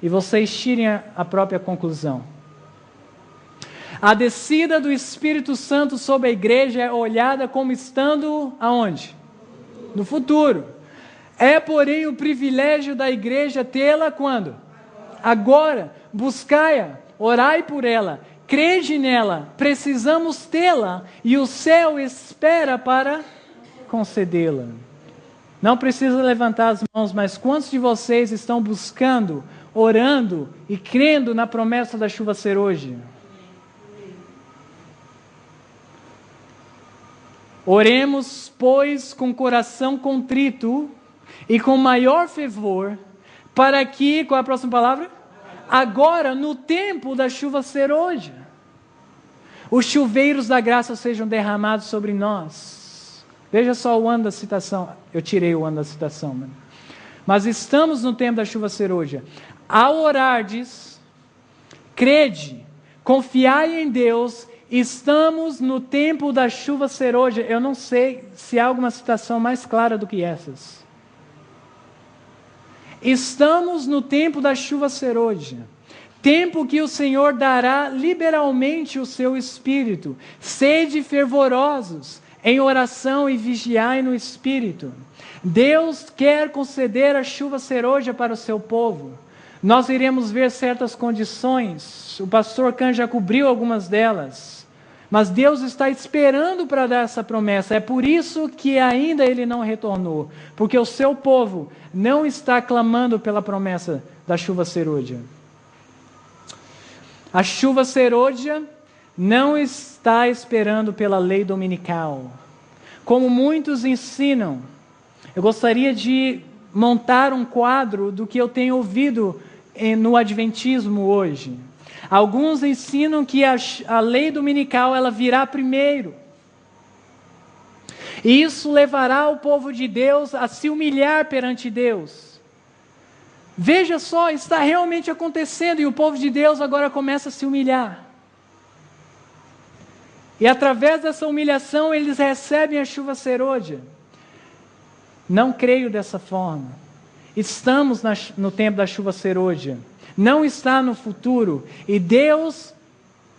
e vocês tirem a própria conclusão. A descida do Espírito Santo sobre a igreja é olhada como estando aonde? No futuro. É, porém, o privilégio da igreja tê-la quando? Agora. Buscai-a, orai por ela, crede nela, precisamos tê-la, e o céu espera para concedê-la. Não precisa levantar as mãos, mas quantos de vocês estão buscando, orando e crendo na promessa da chuva serôdia? Oremos, pois, com coração contrito e com maior fervor, para que, qual é a próxima palavra? Agora, no tempo da chuva serôdia, os chuveiros da graça sejam derramados sobre nós. Veja só o ano da citação. Eu tirei o ano da citação. Mas estamos no tempo da chuva serôdia. Ao orardes, crede, confiai em Deus, estamos no tempo da chuva serôdia. Eu não sei se há alguma citação mais clara do que essas. Estamos no tempo da chuva serôdia. Tempo que o Senhor dará liberalmente o seu Espírito. Sede fervorosos em oração e vigiai no Espírito. Deus quer conceder a chuva serôdia para o seu povo. Nós iremos ver certas condições. O pastor Khan já cobriu algumas delas. Mas Deus está esperando para dar essa promessa. É por isso que ainda Ele não retornou. Porque o seu povo não está clamando pela promessa da chuva serôdia. A chuva serôdia não está esperando pela lei dominical. Como muitos ensinam, eu gostaria de montar um quadro do que eu tenho ouvido no Adventismo hoje. Alguns ensinam que a lei dominical ela virá primeiro. E isso levará o povo de Deus a se humilhar perante Deus. Veja só, está realmente acontecendo e o povo de Deus agora começa a se humilhar. E através dessa humilhação eles recebem a chuva serôdia. Não creio dessa forma. Estamos no tempo da chuva serôdia. Não está no futuro. E Deus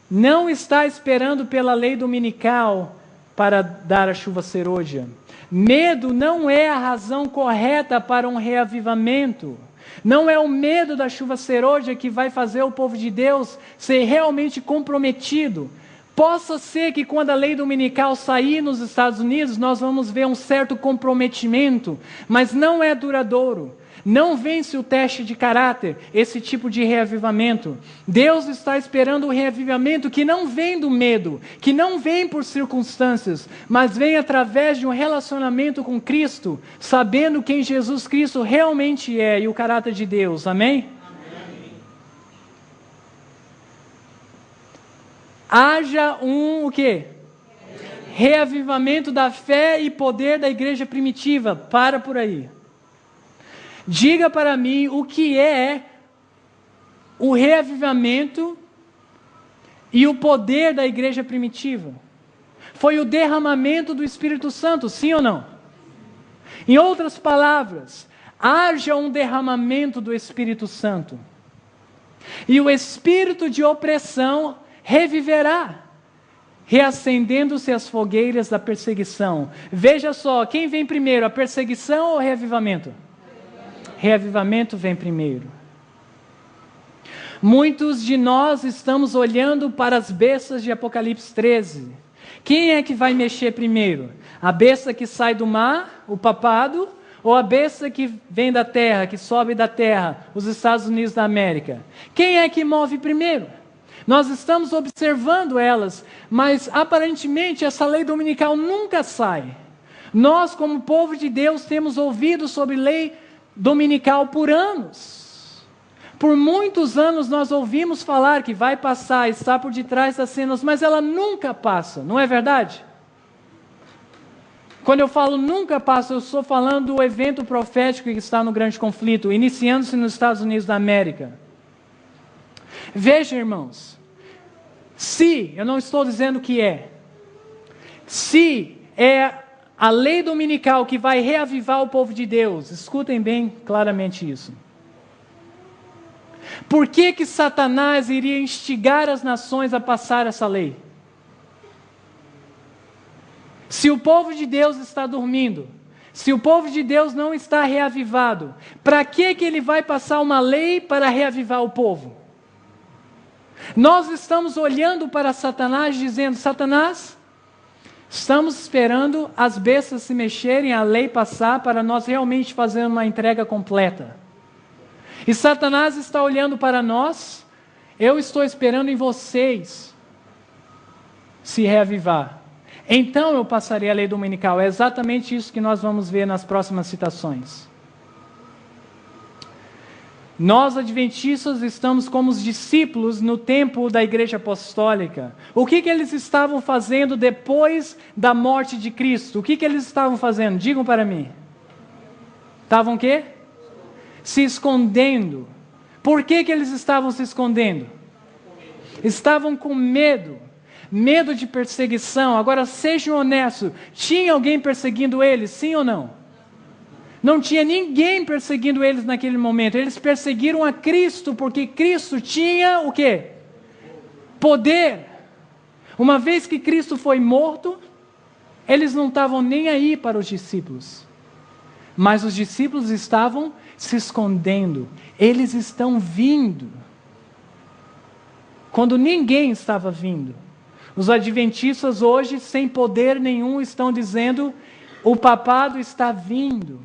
não está esperando pela lei dominical para dar a chuva serôdia. Medo não é a razão correta para um reavivamento. Não é o medo da chuva serôdia que vai fazer o povo de Deus ser realmente comprometido. Possa ser que quando a lei dominical sair nos Estados Unidos, nós vamos ver um certo comprometimento, mas não é duradouro. Não vence o teste de caráter, esse tipo de reavivamento. Deus está esperando o reavivamento que não vem do medo, que não vem por circunstâncias, mas vem através de um relacionamento com Cristo, sabendo quem Jesus Cristo realmente é e o caráter de Deus. Amém? Amém. Haja o quê? Reavivamento da fé e poder da igreja primitiva. Para por aí. Diga para mim o que é o reavivamento e o poder da igreja primitiva. Foi o derramamento do Espírito Santo, sim ou não? Em outras palavras, haja um derramamento do Espírito Santo. E o espírito de opressão reviverá, reacendendo-se as fogueiras da perseguição. Veja só, quem vem primeiro, a perseguição ou o reavivamento? Reavivamento vem primeiro. Muitos de nós estamos olhando para as bestas de Apocalipse 13. Quem é que vai mexer primeiro? A besta que sai do mar, o papado, ou a besta que vem da terra, que sobe da terra, os Estados Unidos da América? Quem é que move primeiro? Nós estamos observando elas, mas aparentemente essa lei dominical nunca sai. Nós, como povo de Deus, temos ouvido sobre lei dominical por anos. Por muitos anos nós ouvimos falar que vai passar, está por detrás das cenas, mas ela nunca passa, não é verdade? Quando eu falo nunca passa, eu estou falando do evento profético que está no grande conflito, iniciando-se nos Estados Unidos da América. Veja, irmãos, se, eu não estou dizendo que é, se é a lei dominical que vai reavivar o povo de Deus, escutem bem claramente isso. Por que Satanás iria instigar as nações a passar essa lei? Se o povo de Deus está dormindo, se o povo de Deus não está reavivado, para que ele vai passar uma lei para reavivar o povo? Nós estamos olhando para Satanás dizendo, Satanás, estamos esperando as bestas se mexerem, a lei passar, para nós realmente fazermos uma entrega completa. E Satanás está olhando para nós, eu estou esperando em vocês se reavivar. Então eu passarei a lei dominical. É exatamente isso que nós vamos ver nas próximas citações. Nós, adventistas, estamos como os discípulos no tempo da igreja apostólica. O que eles estavam fazendo depois da morte de Cristo? O que eles estavam fazendo? Digam para mim. Estavam o quê? Se escondendo. Por que eles estavam se escondendo? Estavam com medo de perseguição. Agora sejam honestos, tinha alguém perseguindo eles, sim ou não? Não tinha ninguém perseguindo eles naquele momento. Eles perseguiram a Cristo, porque Cristo tinha o quê? Poder. Uma vez que Cristo foi morto, eles não estavam nem aí para os discípulos. Mas os discípulos estavam se escondendo. Eles estão vindo. Quando ninguém estava vindo. Os adventistas hoje, sem poder nenhum, estão dizendo: o papado está vindo.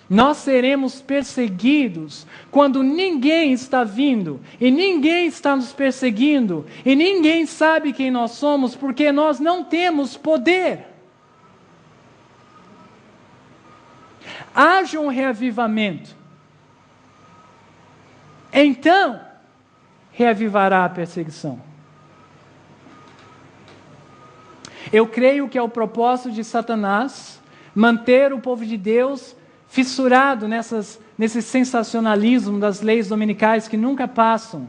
Nós seremos perseguidos quando ninguém está vindo, e ninguém está nos perseguindo, e ninguém sabe quem nós somos, porque nós não temos poder. Haja um reavivamento. Então, reavivará a perseguição. Eu creio que é o propósito de Satanás manter o povo de Deus fissurado nesse sensacionalismo das leis dominicais que nunca passam.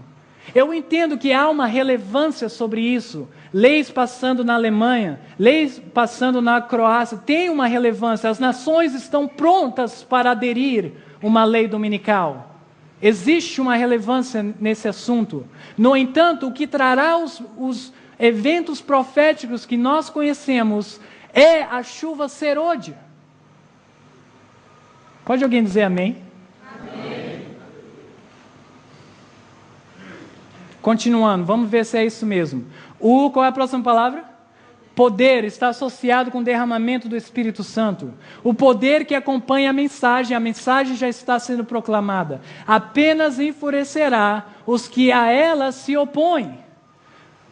Eu entendo que há uma relevância sobre isso. Leis passando na Alemanha, leis passando na Croácia, tem uma relevância. As nações estão prontas para aderir uma lei dominical. Existe uma relevância nesse assunto. No entanto, o que trará os eventos proféticos que nós conhecemos é a chuva serôdia. Pode alguém dizer amém? Amém. Continuando, vamos ver se é isso mesmo. Qual é a próxima palavra? Poder está associado com o derramamento do Espírito Santo. O poder que acompanha a mensagem já está sendo proclamada. Apenas enfurecerá os que a ela se opõem.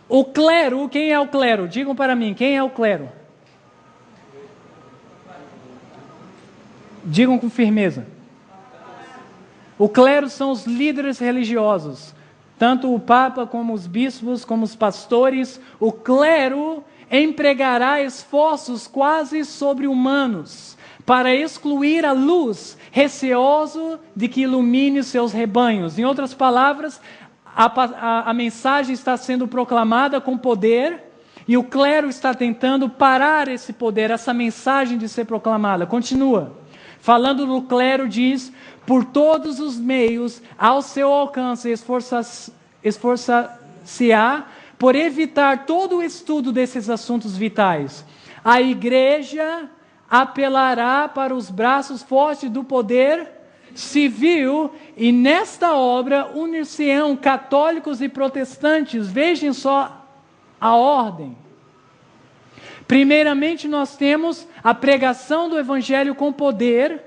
O clero, quem é o clero? Digam para mim, quem é o clero? Digam com firmeza. O clero são os líderes religiosos. Tanto o Papa, como os bispos, como os pastores. O clero empregará esforços quase sobre-humanos para excluir a luz, receoso de que ilumine os seus rebanhos. Em outras palavras, a mensagem está sendo proclamada com poder e o clero está tentando parar esse poder, essa mensagem de ser proclamada. Continua. Falando no clero, diz: por todos os meios ao seu alcance esforçar-se-á por evitar todo o estudo desses assuntos vitais. A igreja apelará para os braços fortes do poder civil e nesta obra unir-se-ão católicos e protestantes. Vejam só a ordem. Primeiramente nós temos a pregação do evangelho com poder.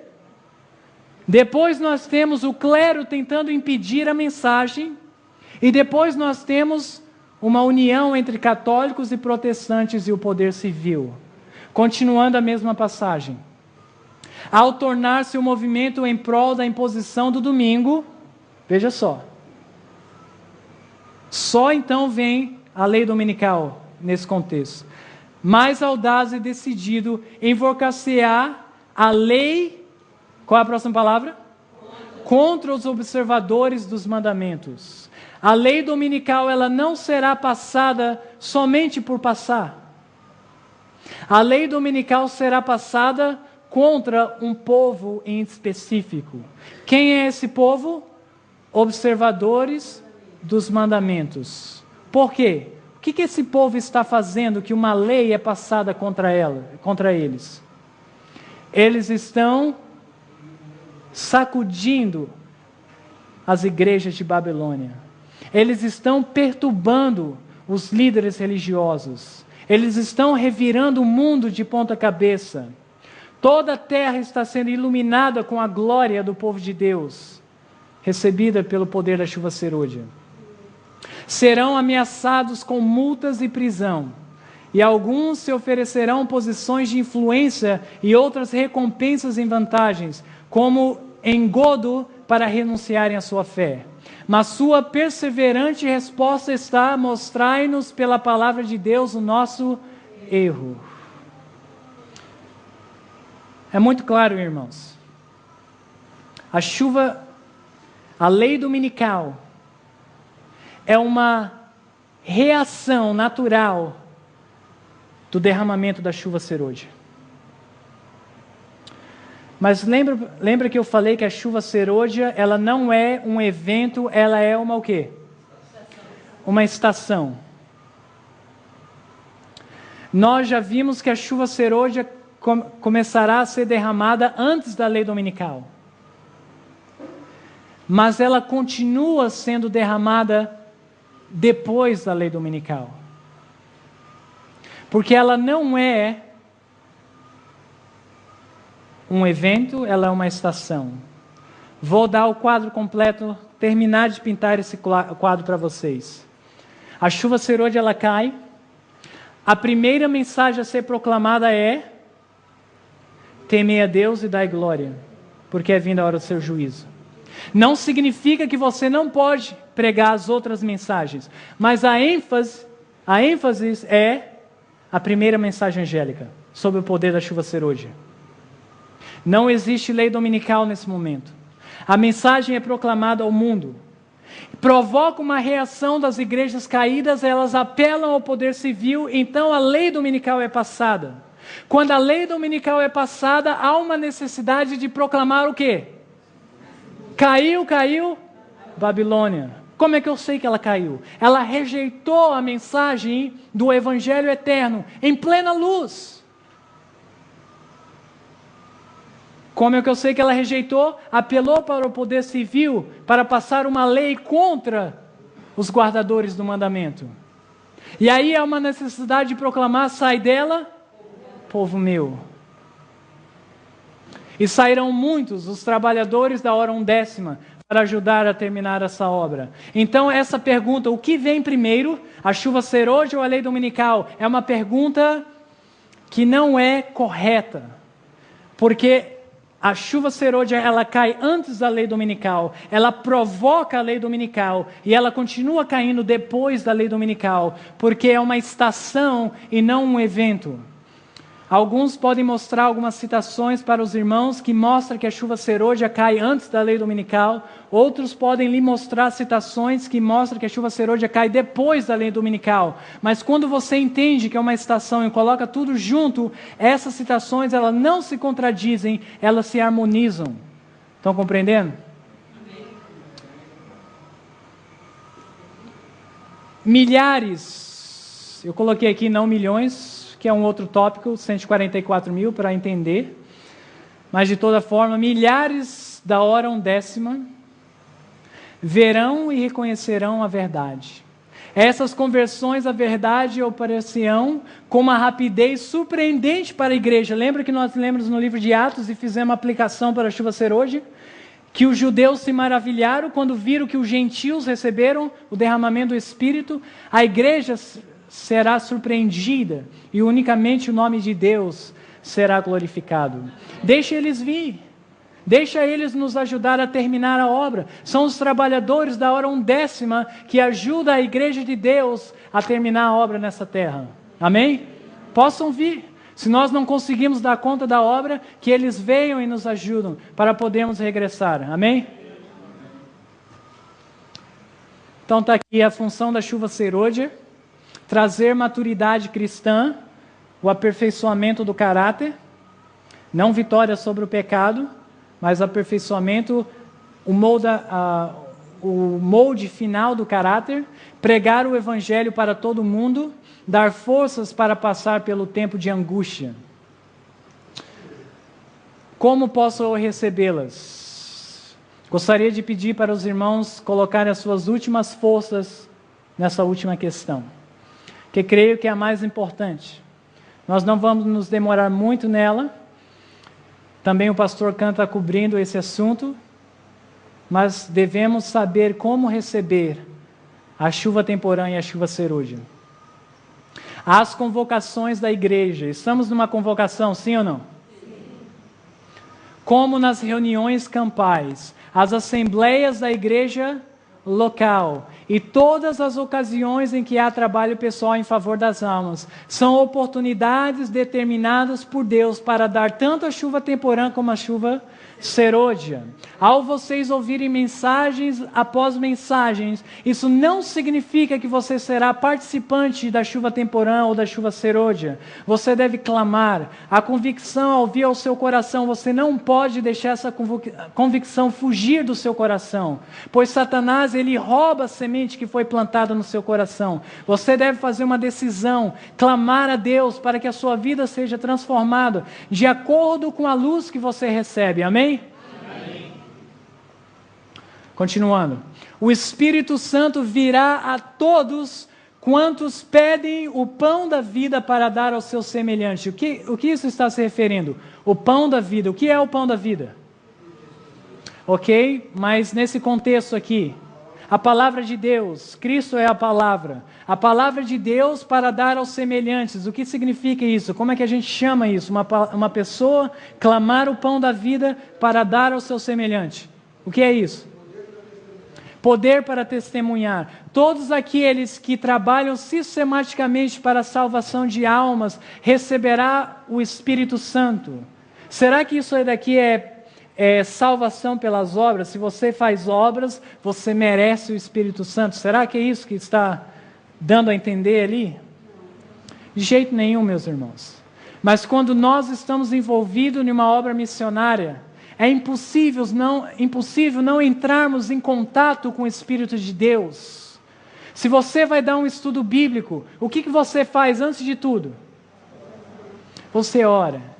Depois nós temos o clero tentando impedir a mensagem. E depois nós temos uma união entre católicos e protestantes e o poder civil. Continuando a mesma passagem. Ao tornar-se o movimento em prol da imposição do domingo, veja só. Só então vem a lei dominical nesse contexto. Mais audaz e decidido, invocar-se-á a lei, qual é a próxima palavra? Contra os observadores dos mandamentos. A lei dominical, ela não será passada somente por passar. A lei dominical será passada contra um povo em específico. Quem é esse povo? Observadores dos mandamentos. Por quê? O que esse povo está fazendo que uma lei é passada contra eles? Eles estão sacudindo as igrejas de Babilônia. Eles estão perturbando os líderes religiosos. Eles estão revirando o mundo de ponta cabeça. Toda a terra está sendo iluminada com a glória do povo de Deus, recebida pelo poder da chuva serôdia. Serão ameaçados com multas e prisão, e alguns se oferecerão posições de influência e outras recompensas em vantagens, como engodo para renunciarem à sua fé. Mas sua perseverante resposta está a mostrar-nos pela palavra de Deus o nosso erro. É muito claro, irmãos. A lei dominical é uma reação natural do derramamento da chuva serôdia. Mas lembra que eu falei que a chuva serôdia, ela não é um evento, ela é uma o quê? Uma estação. Nós já vimos que a chuva serôdia começará a ser derramada antes da lei dominical. Mas ela continua sendo derramada depois da lei dominical. Porque ela não é um evento, ela é uma estação. Vou dar o quadro completo, terminar de pintar esse quadro para vocês. A chuva serôdia, ela cai. A primeira mensagem a ser proclamada é: temei a Deus e dai glória, porque é vinda a hora do seu juízo. Não significa que você não pode pregar as outras mensagens, mas a ênfase é a primeira mensagem angélica, sobre o poder da chuva serôdia. Não existe lei dominical nesse momento. A mensagem é proclamada ao mundo. Provoca uma reação das igrejas caídas, elas apelam ao poder civil, então a lei dominical é passada. Quando a lei dominical é passada, há uma necessidade de proclamar o quê? Caiu, Babilônia. Como é que eu sei que ela caiu? Ela rejeitou a mensagem do Evangelho eterno, em plena luz. Como é que eu sei que ela rejeitou? Apelou para o poder civil para passar uma lei contra os guardadores do mandamento. E aí há uma necessidade de proclamar: sai dela, povo meu. E sairão muitos, os trabalhadores da hora 10ª, para ajudar a terminar essa obra. Então essa pergunta, o que vem primeiro, a chuva serôdia ou a lei dominical? É uma pergunta que não é correta. Porque a chuva serôdia, ela cai antes da lei dominical, ela provoca a lei dominical e ela continua caindo depois da lei dominical, porque é uma estação e não um evento. Alguns podem mostrar algumas citações para os irmãos que mostram que a chuva serôdia cai antes da lei dominical. Outros podem lhe mostrar citações que mostram que a chuva serôdia cai depois da lei dominical. Mas quando você entende que é uma estação e coloca tudo junto, essas citações elas não se contradizem, elas se harmonizam. Estão compreendendo? Milhares, eu coloquei aqui não milhões, que é um outro tópico, 144 mil para entender, mas de toda forma, milhares da hora 10ª verão e reconhecerão a verdade. Essas conversões à verdade aparecerão com uma rapidez surpreendente para a igreja. Lembra que nós lemos no livro de Atos e fizemos uma aplicação para a chuva serôdia? Que os judeus se maravilharam quando viram que os gentios receberam o derramamento do Espírito. A igreja será surpreendida e unicamente o nome de Deus será glorificado. Deixa eles vir. Deixa eles nos ajudar a terminar a obra. São os trabalhadores da hora 10ª que ajudam a igreja de Deus a terminar a obra nessa terra. Amém? Possam vir. Se nós não conseguimos dar conta da obra, que eles venham e nos ajudem para podermos regressar. Amém? Então está aqui a função da chuva serôdia. Trazer maturidade cristã, o aperfeiçoamento do caráter, não vitória sobre o pecado, mas aperfeiçoamento, o molde final do caráter, pregar o evangelho para todo mundo, dar forças para passar pelo tempo de angústia. Como posso recebê-las? Gostaria de pedir para os irmãos colocarem as suas últimas forças nessa última questão, que creio que é a mais importante. Nós não vamos nos demorar muito nela. Também o pastor Can está cobrindo esse assunto, mas devemos saber como receber a chuva temporânea e a chuva serôdia. As convocações da igreja. Estamos numa convocação, sim ou não? Sim. Como nas reuniões campais, as assembleias da igreja local. E todas as ocasiões em que há trabalho pessoal em favor das almas são oportunidades determinadas por Deus para dar tanto a chuva temporã como a chuva serôdia. Ao vocês ouvirem mensagens após mensagens, isso não significa que você será participante da chuva temporã ou da chuva serôdia. Você deve clamar. A convicção ao vir ao seu coração, você não pode deixar essa convicção fugir do seu coração, pois Satanás, ele rouba a semente que foi plantada no seu coração. Você deve fazer uma decisão, clamar a Deus para que a sua vida seja transformada de acordo com a luz que você recebe. Amém? Continuando, o Espírito Santo virá a todos quantos pedem o pão da vida para dar aos seus semelhantes. O que isso está se referindo? O pão da vida. O que é o pão da vida? Ok? Mas nesse contexto aqui, a palavra de Deus, Cristo é a palavra de Deus para dar aos semelhantes. O que significa isso? Como é que a gente chama isso? Uma pessoa clamar o pão da vida para dar ao seu semelhante. O que é isso? Poder para testemunhar. Todos aqueles que trabalham sistematicamente para a salvação de almas receberá o Espírito Santo. Será que isso daqui é salvação pelas obras? Se você faz obras, você merece o Espírito Santo. Será que é isso que está dando a entender ali? De jeito nenhum, meus irmãos. Mas quando nós estamos envolvidos em uma obra missionária, é impossível não entrarmos em contato com o Espírito de Deus. Se você vai dar um estudo bíblico, o que você faz antes de tudo? Você ora.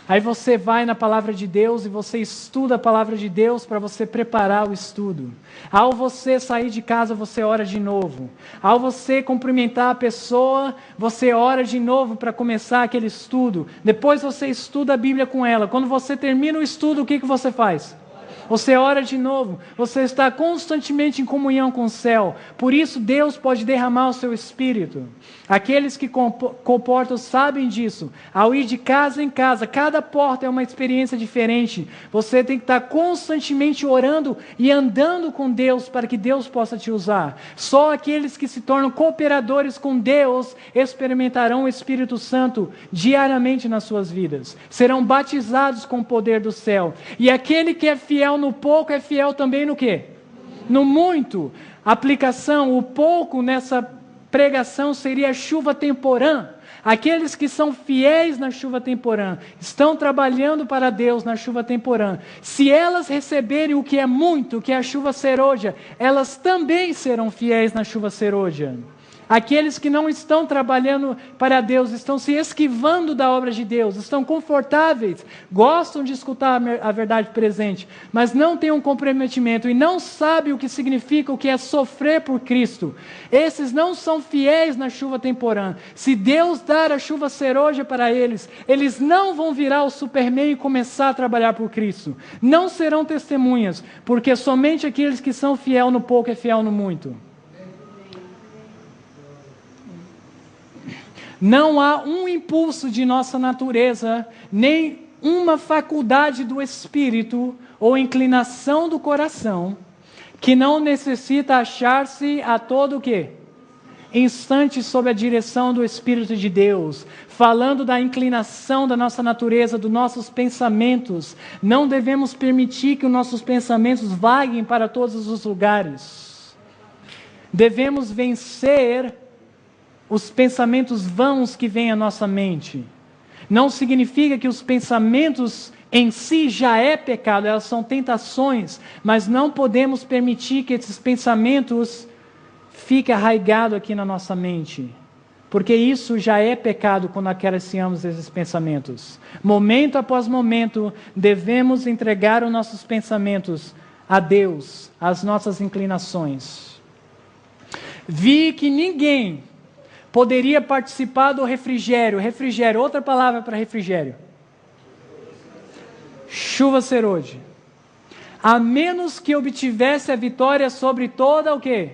Aí você vai na palavra de Deus e você estuda a palavra de Deus para você preparar o estudo. Ao você sair de casa, você ora de novo. Ao você cumprimentar a pessoa, você ora de novo para começar aquele estudo. Depois você estuda a Bíblia com ela. Quando você termina o estudo, o que você faz? Você ora de novo, você está constantemente em comunhão com o céu. Por isso Deus pode derramar o seu Espírito. Aqueles que comportam sabem disso. Ao ir de casa em casa, cada porta é uma experiência diferente. Você tem que estar constantemente orando e andando com Deus para que Deus possa te usar. Só aqueles que se tornam cooperadores com Deus experimentarão o Espírito Santo diariamente nas suas vidas. Serão batizados com o poder do céu. E aquele que é fiel no pouco é fiel também no quê? No muito. Aplicação, o pouco nessa pregação seria a chuva temporã. Aqueles que são fiéis na chuva temporã, estão trabalhando para Deus na chuva temporã. Se elas receberem o que é muito, que é a chuva serôdia, elas também serão fiéis na chuva serôdia. Aqueles que não estão trabalhando para Deus, estão se esquivando da obra de Deus, estão confortáveis, gostam de escutar a verdade presente, mas não têm um comprometimento e não sabem o que significa, o que é sofrer por Cristo. Esses não são fiéis na chuva temporã. Se Deus dar a chuva serôdia para eles, eles não vão virar o Superman e começar a trabalhar por Cristo. Não serão testemunhas, porque somente aqueles que são fiel no pouco é fiel no muito. Não há um impulso de nossa natureza, nem uma faculdade do Espírito ou inclinação do coração que não necessita achar-se a todo o quê? Instante sob a direção do Espírito de Deus, falando da inclinação da nossa natureza, dos nossos pensamentos. Não devemos permitir que os nossos pensamentos vaguem para todos os lugares. Devemos vencer os pensamentos vãos que vêm à nossa mente. Não significa que os pensamentos em si já é pecado, elas são tentações, mas não podemos permitir que esses pensamentos fiquem arraigados aqui na nossa mente, porque isso já é pecado quando acariciamos esses pensamentos. Momento após momento, devemos entregar os nossos pensamentos a Deus, as nossas inclinações. Vi que ninguém poderia participar do refrigério. Refrigério, outra palavra para refrigério. Chuva serôdia. A menos que obtivesse a vitória sobre toda o quê?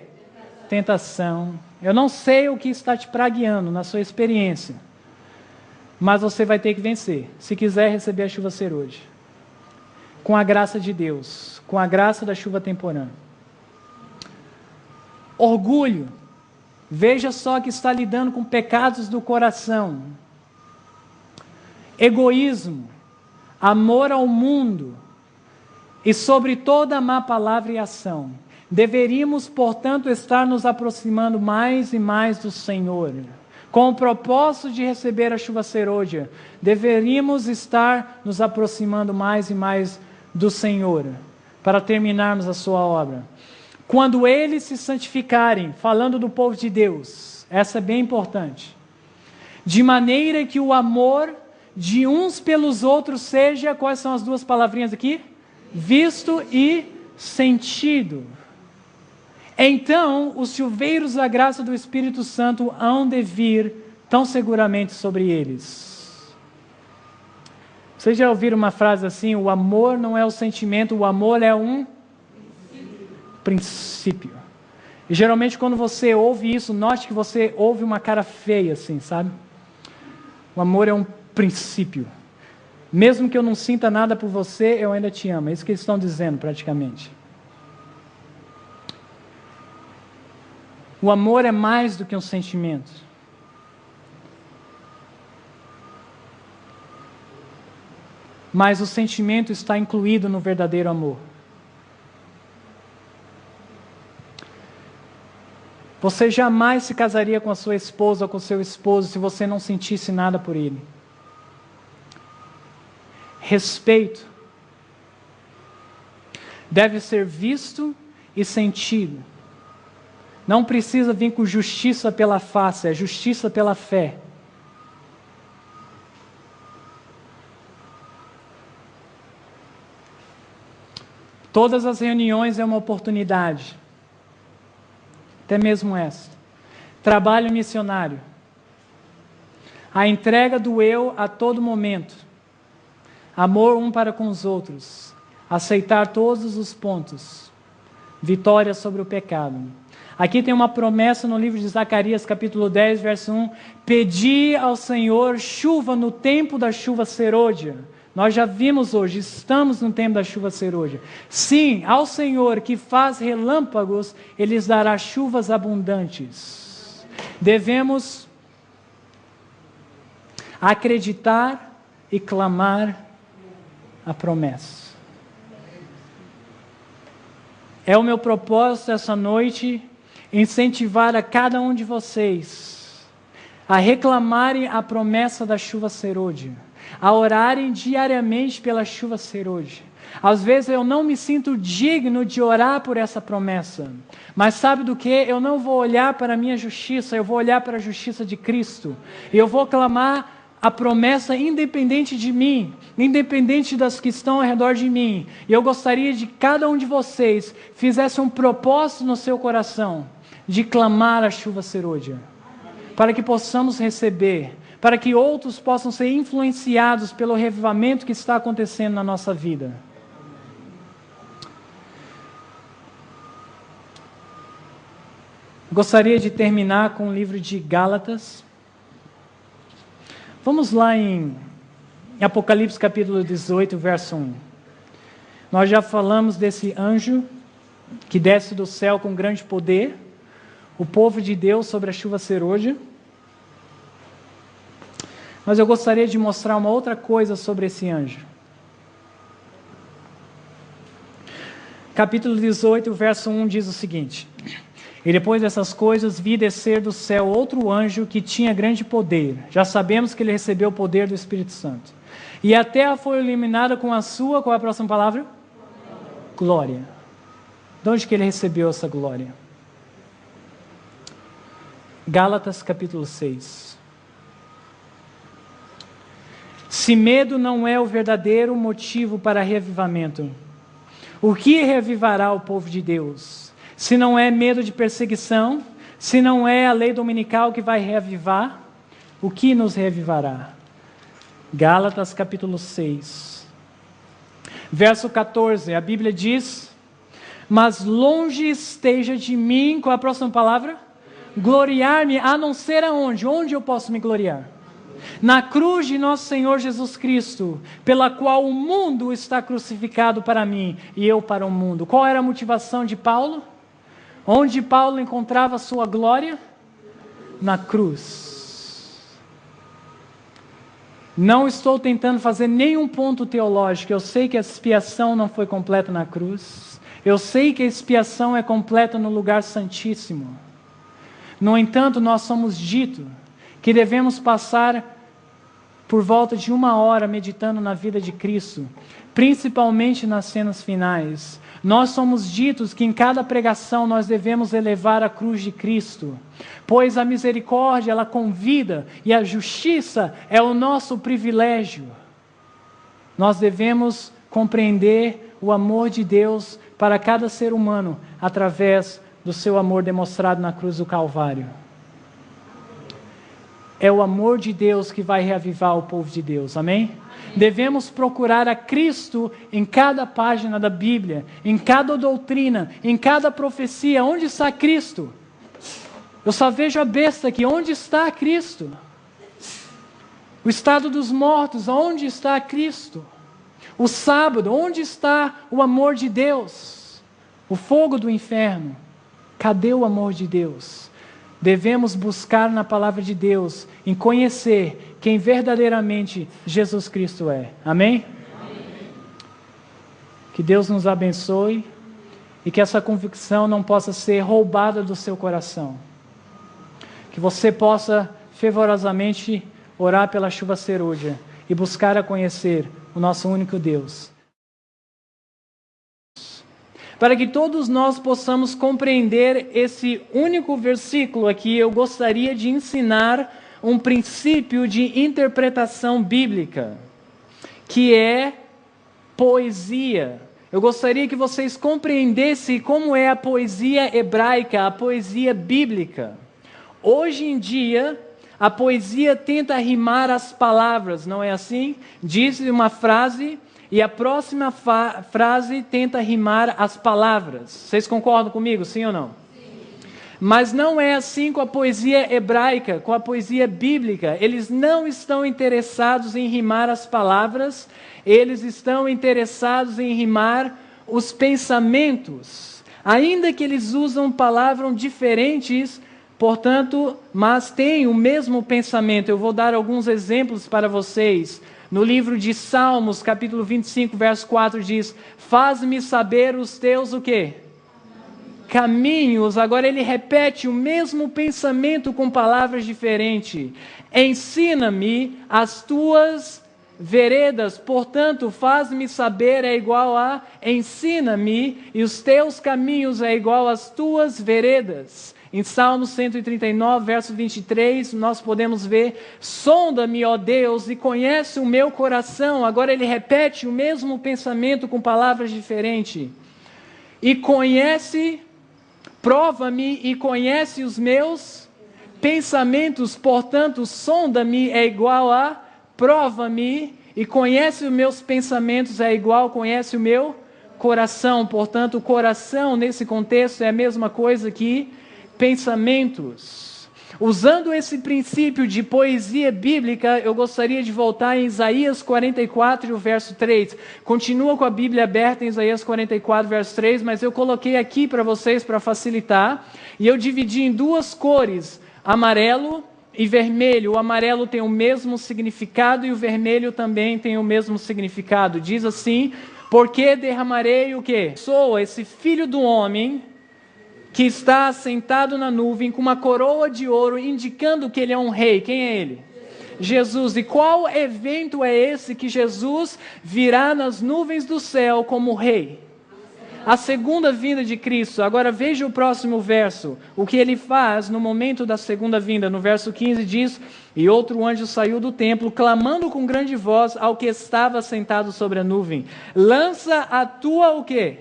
Tentação. Eu não sei o que está te pragueando na sua experiência, mas você vai ter que vencer, se quiser receber a chuva serôdia. Com a graça de Deus, com a graça da chuva temporã. Orgulho. Veja só que está lidando com pecados do coração. Egoísmo. Amor ao mundo. E sobre toda má palavra e ação. Deveríamos, portanto, estar nos aproximando mais e mais do Senhor. Com o propósito de receber a chuva serôdia, deveríamos estar nos aproximando mais e mais do Senhor, para terminarmos a sua obra. Quando eles se santificarem, falando do povo de Deus, essa é bem importante, de maneira que o amor de uns pelos outros seja, quais são as duas palavrinhas aqui? Visto e sentido. Então, os chuveiros da graça do Espírito Santo hão de vir tão seguramente sobre eles. Vocês já ouviram uma frase assim? O amor não é o sentimento, o amor é um princípio. E geralmente quando você ouve isso, note que você ouve uma cara feia assim, sabe? O amor é um princípio. Mesmo que eu não sinta nada por você, eu ainda te amo. É isso que eles estão dizendo praticamente. O amor é mais do que um sentimento. Mas o sentimento está incluído no verdadeiro amor. Você jamais se casaria com a sua esposa ou com o seu esposo se você não sentisse nada por ele. Respeito deve ser visto e sentido. Não precisa vir com justiça pela face, é justiça pela fé. Todas as reuniões é uma oportunidade. Até mesmo esta. Trabalho missionário. A entrega do eu a todo momento. Amor um para com os outros. Aceitar todos os pontos. Vitória sobre o pecado. Aqui tem uma promessa no livro de Zacarias, capítulo 10, verso 1. Pedi ao Senhor chuva no tempo da chuva serôdia. Nós já vimos hoje, estamos no tempo da chuva serôdia. Sim, ao Senhor que faz relâmpagos, Ele lhes dará chuvas abundantes. Devemos acreditar e clamar a promessa. É o meu propósito essa noite incentivar a cada um de vocês a reclamarem a promessa da chuva serôdia, a orarem diariamente pela chuva serôdia. Às vezes eu não me sinto digno de orar por essa promessa, mas sabe do que? Eu não vou olhar para a minha justiça, eu vou olhar para a justiça de Cristo, e eu vou clamar a promessa independente de mim, independente das que estão ao redor de mim. E eu gostaria de que cada um de vocês fizesse um propósito no seu coração de clamar a chuva serôdia, para que possamos receber, para que outros possam ser influenciados pelo revivamento que está acontecendo na nossa vida. Gostaria de terminar com o livro de Gálatas. Vamos lá em Apocalipse capítulo 18, verso 1. Nós já falamos desse anjo que desce do céu com grande poder, o povo de Deus sobre a chuva serôdia. Mas eu gostaria de mostrar uma outra coisa sobre esse anjo. Capítulo 18, verso 1 diz o seguinte: E depois dessas coisas vi descer do céu outro anjo que tinha grande poder. Já sabemos que ele recebeu o poder do Espírito Santo. E a terra foi iluminada com a sua, qual é a próxima palavra? Glória. De onde que ele recebeu essa glória? Gálatas capítulo 6. Se medo não é o verdadeiro motivo para reavivamento, o que reavivará o povo de Deus? Se não é medo de perseguição, se não é a lei dominical que vai reavivar, o que nos reavivará? Gálatas capítulo 6, verso 14, a Bíblia diz: Mas longe esteja de mim, qual é a próxima palavra? Gloriar-me, a não ser aonde? Onde eu posso me gloriar? Na cruz de nosso Senhor Jesus Cristo, pela qual o mundo está crucificado para mim e eu para o mundo. Qual era a motivação de Paulo? Onde Paulo encontrava sua glória? Na cruz. Não estou tentando fazer nenhum ponto teológico. Eu sei que a expiação não foi completa na cruz. Eu sei que a expiação é completa no lugar santíssimo. No entanto, nós somos dito que devemos passar por volta de 1 hora meditando na vida de Cristo, principalmente nas cenas finais. Nós somos ditos que em cada pregação nós devemos elevar a cruz de Cristo, pois a misericórdia ela convida e a justiça é o nosso privilégio. Nós devemos compreender o amor de Deus para cada ser humano através do seu amor demonstrado na cruz do Calvário. É o amor de Deus que vai reavivar o povo de Deus, amém? Devemos procurar a Cristo em cada página da Bíblia, em cada doutrina, em cada profecia. Onde está Cristo? Eu só vejo a besta aqui. Onde está Cristo? O estado dos mortos, onde está Cristo? O sábado, onde está o amor de Deus? O fogo do inferno, cadê o amor de Deus? Devemos buscar na palavra de Deus, em conhecer quem verdadeiramente Jesus Cristo é. Amém? Amém? Que Deus nos abençoe e que essa convicção não possa ser roubada do seu coração. Que você possa fervorosamente orar pela chuva serôdia e buscar a conhecer o nosso único Deus. Para que todos nós possamos compreender esse único versículo aqui, eu gostaria de ensinar um princípio de interpretação bíblica, que é poesia. Eu gostaria que vocês compreendessem como é a poesia hebraica, a poesia bíblica. Hoje em dia, a poesia tenta rimar as palavras, não é assim? Diz uma frase e a próxima frase tenta rimar as palavras. Vocês concordam comigo, sim ou não? Sim. Mas não é assim com a poesia hebraica, com a poesia bíblica. Eles não estão interessados em rimar as palavras, eles estão interessados em rimar os pensamentos. Ainda que eles usam palavras diferentes, portanto, mas têm o mesmo pensamento. Eu vou dar alguns exemplos para vocês. No livro de Salmos, capítulo 25, verso 4, diz: faz-me saber os teus o quê? Caminhos. Agora ele repete o mesmo pensamento com palavras diferentes. Ensina-me as tuas veredas. Portanto, faz-me saber é igual a ensina-me, e os teus caminhos é igual às tuas veredas. Em Salmo 139, verso 23, nós podemos ver: sonda-me, ó Deus, e conhece o meu coração. Agora ele repete o mesmo pensamento com palavras diferentes. E conhece, prova-me e conhece os meus pensamentos. Portanto, sonda-me é igual a prova-me, e conhece os meus pensamentos é igual, conhece o meu coração. Portanto, o coração nesse contexto é a mesma coisa que pensamentos. Usando esse princípio de poesia bíblica, eu gostaria de voltar em Isaías 44 e o verso 3. Continua com a Bíblia aberta em Isaías 44, verso 3, mas eu coloquei aqui para vocês para facilitar, e eu dividi em duas cores, amarelo e vermelho. O amarelo tem o mesmo significado e o vermelho também tem o mesmo significado. Diz assim: porque derramarei o quê? Sou esse filho do homem que está sentado na nuvem com uma coroa de ouro, indicando que ele é um rei. Quem é ele? Jesus. E qual evento é esse que Jesus virá nas nuvens do céu como rei? A segunda vinda de Cristo. Agora veja o próximo verso. O que ele faz no momento da segunda vinda. No verso 15 diz: e outro anjo saiu do templo, clamando com grande voz ao que estava sentado sobre a nuvem: lança a tua o quê?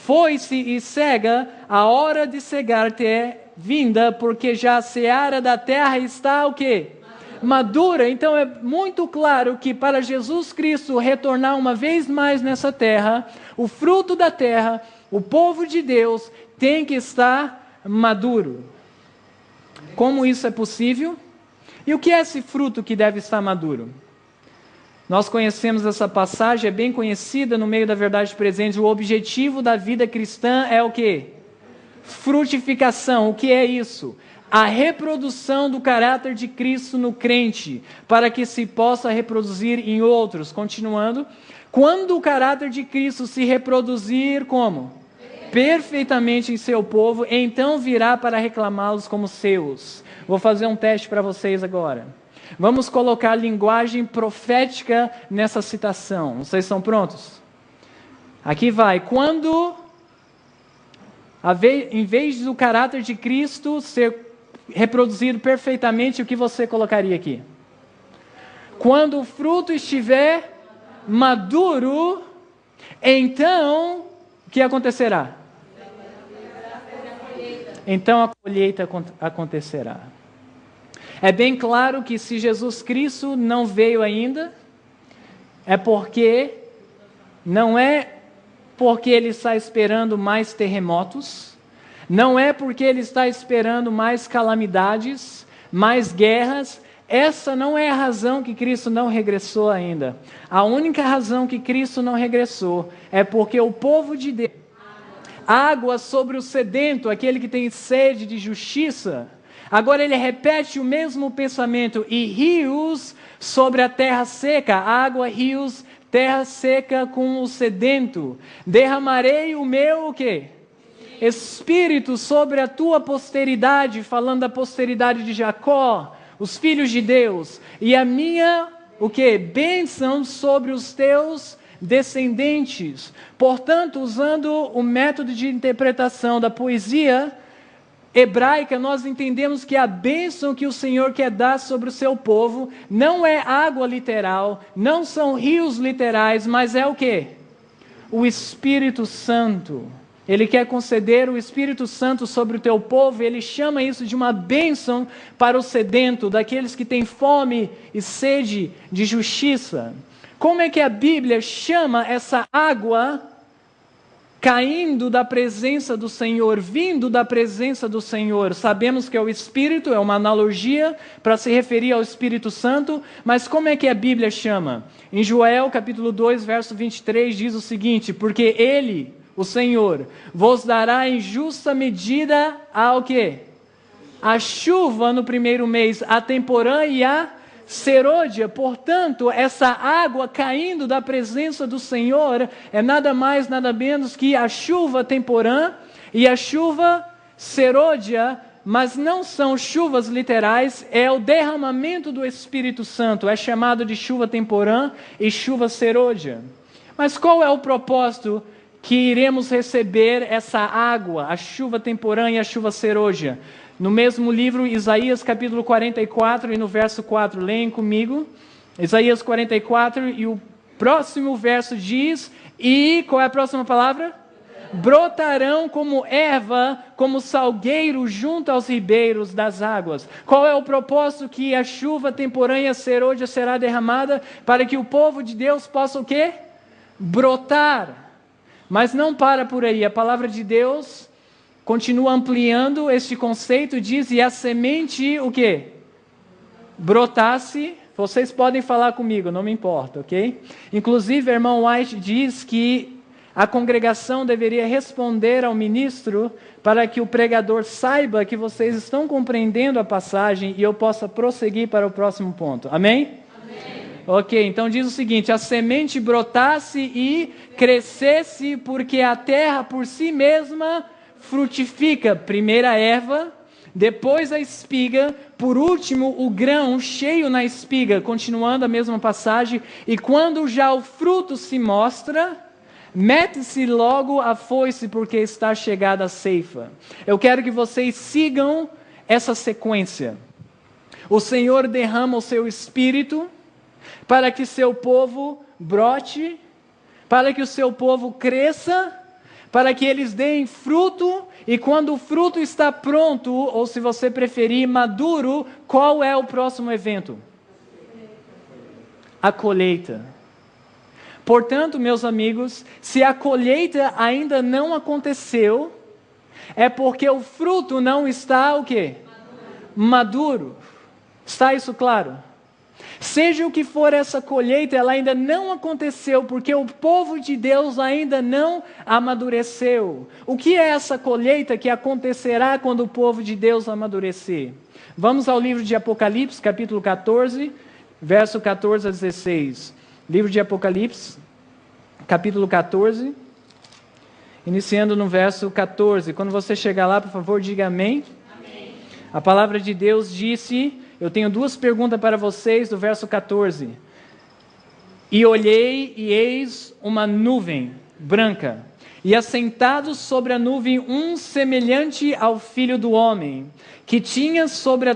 Foi-se e cega, a hora de cegar-te é vinda, porque já a seara da terra está o quê? Madura. Então é muito claro que para Jesus Cristo retornar uma vez mais nessa terra, o fruto da terra, o povo de Deus, tem que estar maduro. Como isso é possível? E o que é esse fruto que deve estar maduro? Nós conhecemos essa passagem, é bem conhecida no meio da verdade presente. O objetivo da vida cristã é o quê? frutificação. O que é isso? A reprodução do caráter de Cristo no crente, para que se possa reproduzir em outros. Continuando, quando o caráter de Cristo se reproduzir como? Perfeitamente em seu povo, então virá para reclamá-los como seus. Vou fazer um teste para vocês agora. Vamos colocar linguagem profética nessa citação. Vocês estão prontos? Aqui vai. Quando, em vez do caráter de Cristo ser reproduzido perfeitamente, o que você colocaria aqui? Quando o fruto estiver maduro, então, o que acontecerá? Então a colheita acontecerá. É bem claro que se Jesus Cristo não veio ainda, não é porque Ele está esperando mais terremotos, não é porque Ele está esperando mais calamidades, mais guerras. Essa não é a razão que Cristo não regressou ainda. A única razão que Cristo não regressou é porque o povo de Deus, água sobre o sedento, aquele que tem sede de justiça. Agora ele repete o mesmo pensamento, e rios sobre a terra seca, água, rios, terra seca com o sedento. Derramarei o meu, o quê? Espírito sobre a tua posteridade, falando da posteridade de Jacó, os filhos de Deus, e a minha, o quê? Bênção sobre os teus descendentes. Portanto, usando o método de interpretação da poesia hebraica, nós entendemos que a bênção que o Senhor quer dar sobre o seu povo não é água literal, não são rios literais, mas é o quê? O Espírito Santo. Ele quer conceder o Espírito Santo sobre o teu povo, e Ele chama isso de uma bênção para o sedento, daqueles que têm fome e sede de justiça. Como é que a Bíblia chama essa água caindo da presença do Senhor, vindo da presença do Senhor? Sabemos que é o Espírito, é uma analogia para se referir ao Espírito Santo, mas como é que a Bíblia chama? Em Joel capítulo 2, verso 23, diz o seguinte: porque Ele, o Senhor, vos dará em justa medida ao quê? A chuva no primeiro mês, a temporã e a serôdia. Portanto, essa água caindo da presença do Senhor é nada mais, nada menos que a chuva temporã e a chuva serôdia, mas não são chuvas literais, é o derramamento do Espírito Santo, é chamado de chuva temporã e chuva serôdia. Mas qual é o propósito que iremos receber essa água, a chuva temporã e a chuva serôdia? No mesmo livro, Isaías capítulo 44 e no verso 4, leem comigo. Isaías 44 e o próximo verso diz, e qual é a próxima palavra? Brotarão como erva, como salgueiro junto aos ribeiros das águas. Qual é o propósito que a chuva temporã e a serôdia será derramada? Para que o povo de Deus possa o quê? Brotar. Mas não para por aí, a palavra de Deus continua ampliando este conceito, diz, e a semente, o quê? Brotasse. Vocês podem falar comigo, não me importa, ok? Inclusive, irmão White diz que a congregação deveria responder ao ministro para que o pregador saiba que vocês estão compreendendo a passagem e eu possa prosseguir para o próximo ponto. Amém? Amém. Ok, então diz o seguinte: a semente brotasse e crescesse, porque a terra por si mesma frutifica, primeiro a erva, depois a espiga, por último o grão cheio na espiga. Continuando a mesma passagem, e quando já o fruto se mostra, mete-se logo a foice, porque está chegada a ceifa. Eu quero que vocês sigam essa sequência. O Senhor derrama o seu Espírito para que seu povo brote, para que o seu povo cresça, para que eles deem fruto, e quando o fruto está pronto, ou se você preferir, maduro, qual é o próximo evento? A colheita. Portanto, meus amigos, se a colheita ainda não aconteceu, é porque o fruto não está o quê? Maduro. Está isso claro? Seja o que for essa colheita, ela ainda não aconteceu, porque o povo de Deus ainda não amadureceu. O que é essa colheita que acontecerá quando o povo de Deus amadurecer? Vamos ao livro de Apocalipse, capítulo 14, verso 14 a 16. Livro de Apocalipse, capítulo 14, iniciando no verso 14. Quando você chegar lá, por favor, diga amém. Amém. A palavra de Deus disse... Eu tenho duas perguntas para vocês do verso 14. E olhei, e eis uma nuvem branca, e assentado sobre a nuvem um semelhante ao Filho do Homem, que tinha sobre a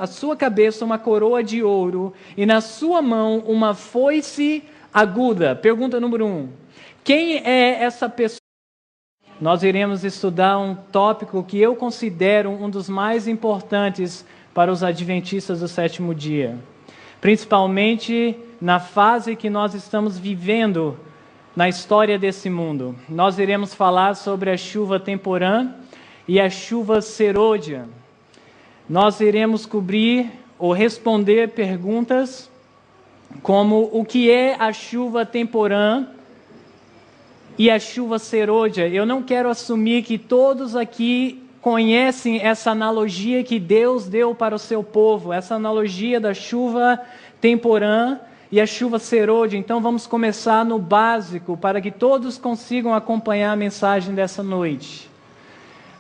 sua cabeça uma coroa de ouro, e na sua mão uma foice aguda. Pergunta número 1. Quem é essa pessoa? Nós iremos estudar um tópico que eu considero um dos mais importantes para os adventistas do sétimo dia, principalmente na fase que nós estamos vivendo na história desse mundo. Nós iremos falar sobre a chuva temporã e a chuva serôdia. Nós iremos cobrir ou responder perguntas como o que é a chuva temporã e a chuva serôdia. Eu não quero assumir que todos aqui conhecem essa analogia que Deus deu para o seu povo, essa analogia da chuva temporã e a chuva serôdia. Então vamos começar no básico, para que todos consigam acompanhar a mensagem dessa noite.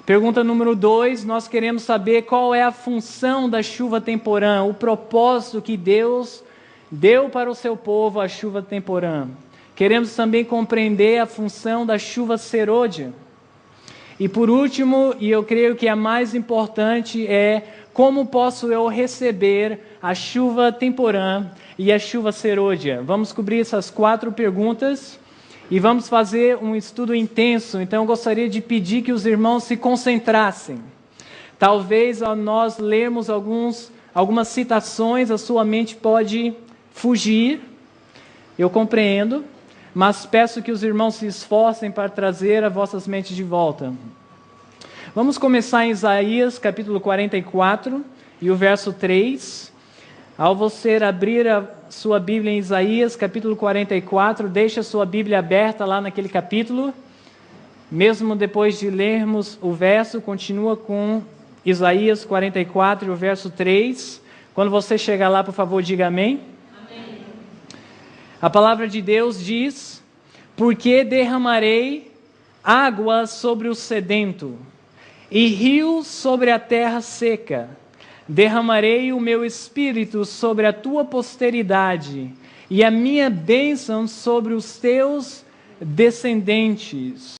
Pergunta número 2, nós queremos saber qual é a função da chuva temporã, o propósito que Deus deu para o seu povo, a chuva temporã. Queremos também compreender a função da chuva serôdia. E por último, e eu creio que a mais importante é como posso eu receber a chuva temporã e a chuva serôdia. Vamos cobrir essas 4 perguntas e vamos fazer um estudo intenso. Então eu gostaria de pedir que os irmãos se concentrassem. Talvez ao nós lermos algumas citações, a sua mente pode fugir, eu compreendo. Mas peço que os irmãos se esforcem para trazer as vossas mentes de volta. Vamos começar em Isaías, capítulo 44, e o verso 3. Ao você abrir a sua Bíblia em Isaías, capítulo 44, deixe a sua Bíblia aberta lá naquele capítulo. Mesmo depois de lermos o verso, continua com Isaías 44, e o verso 3. Quando você chegar lá, por favor, diga amém. A palavra de Deus diz: porque derramarei água sobre o sedento e rios sobre a terra seca. Derramarei o meu espírito sobre a tua posteridade e a minha bênção sobre os teus descendentes.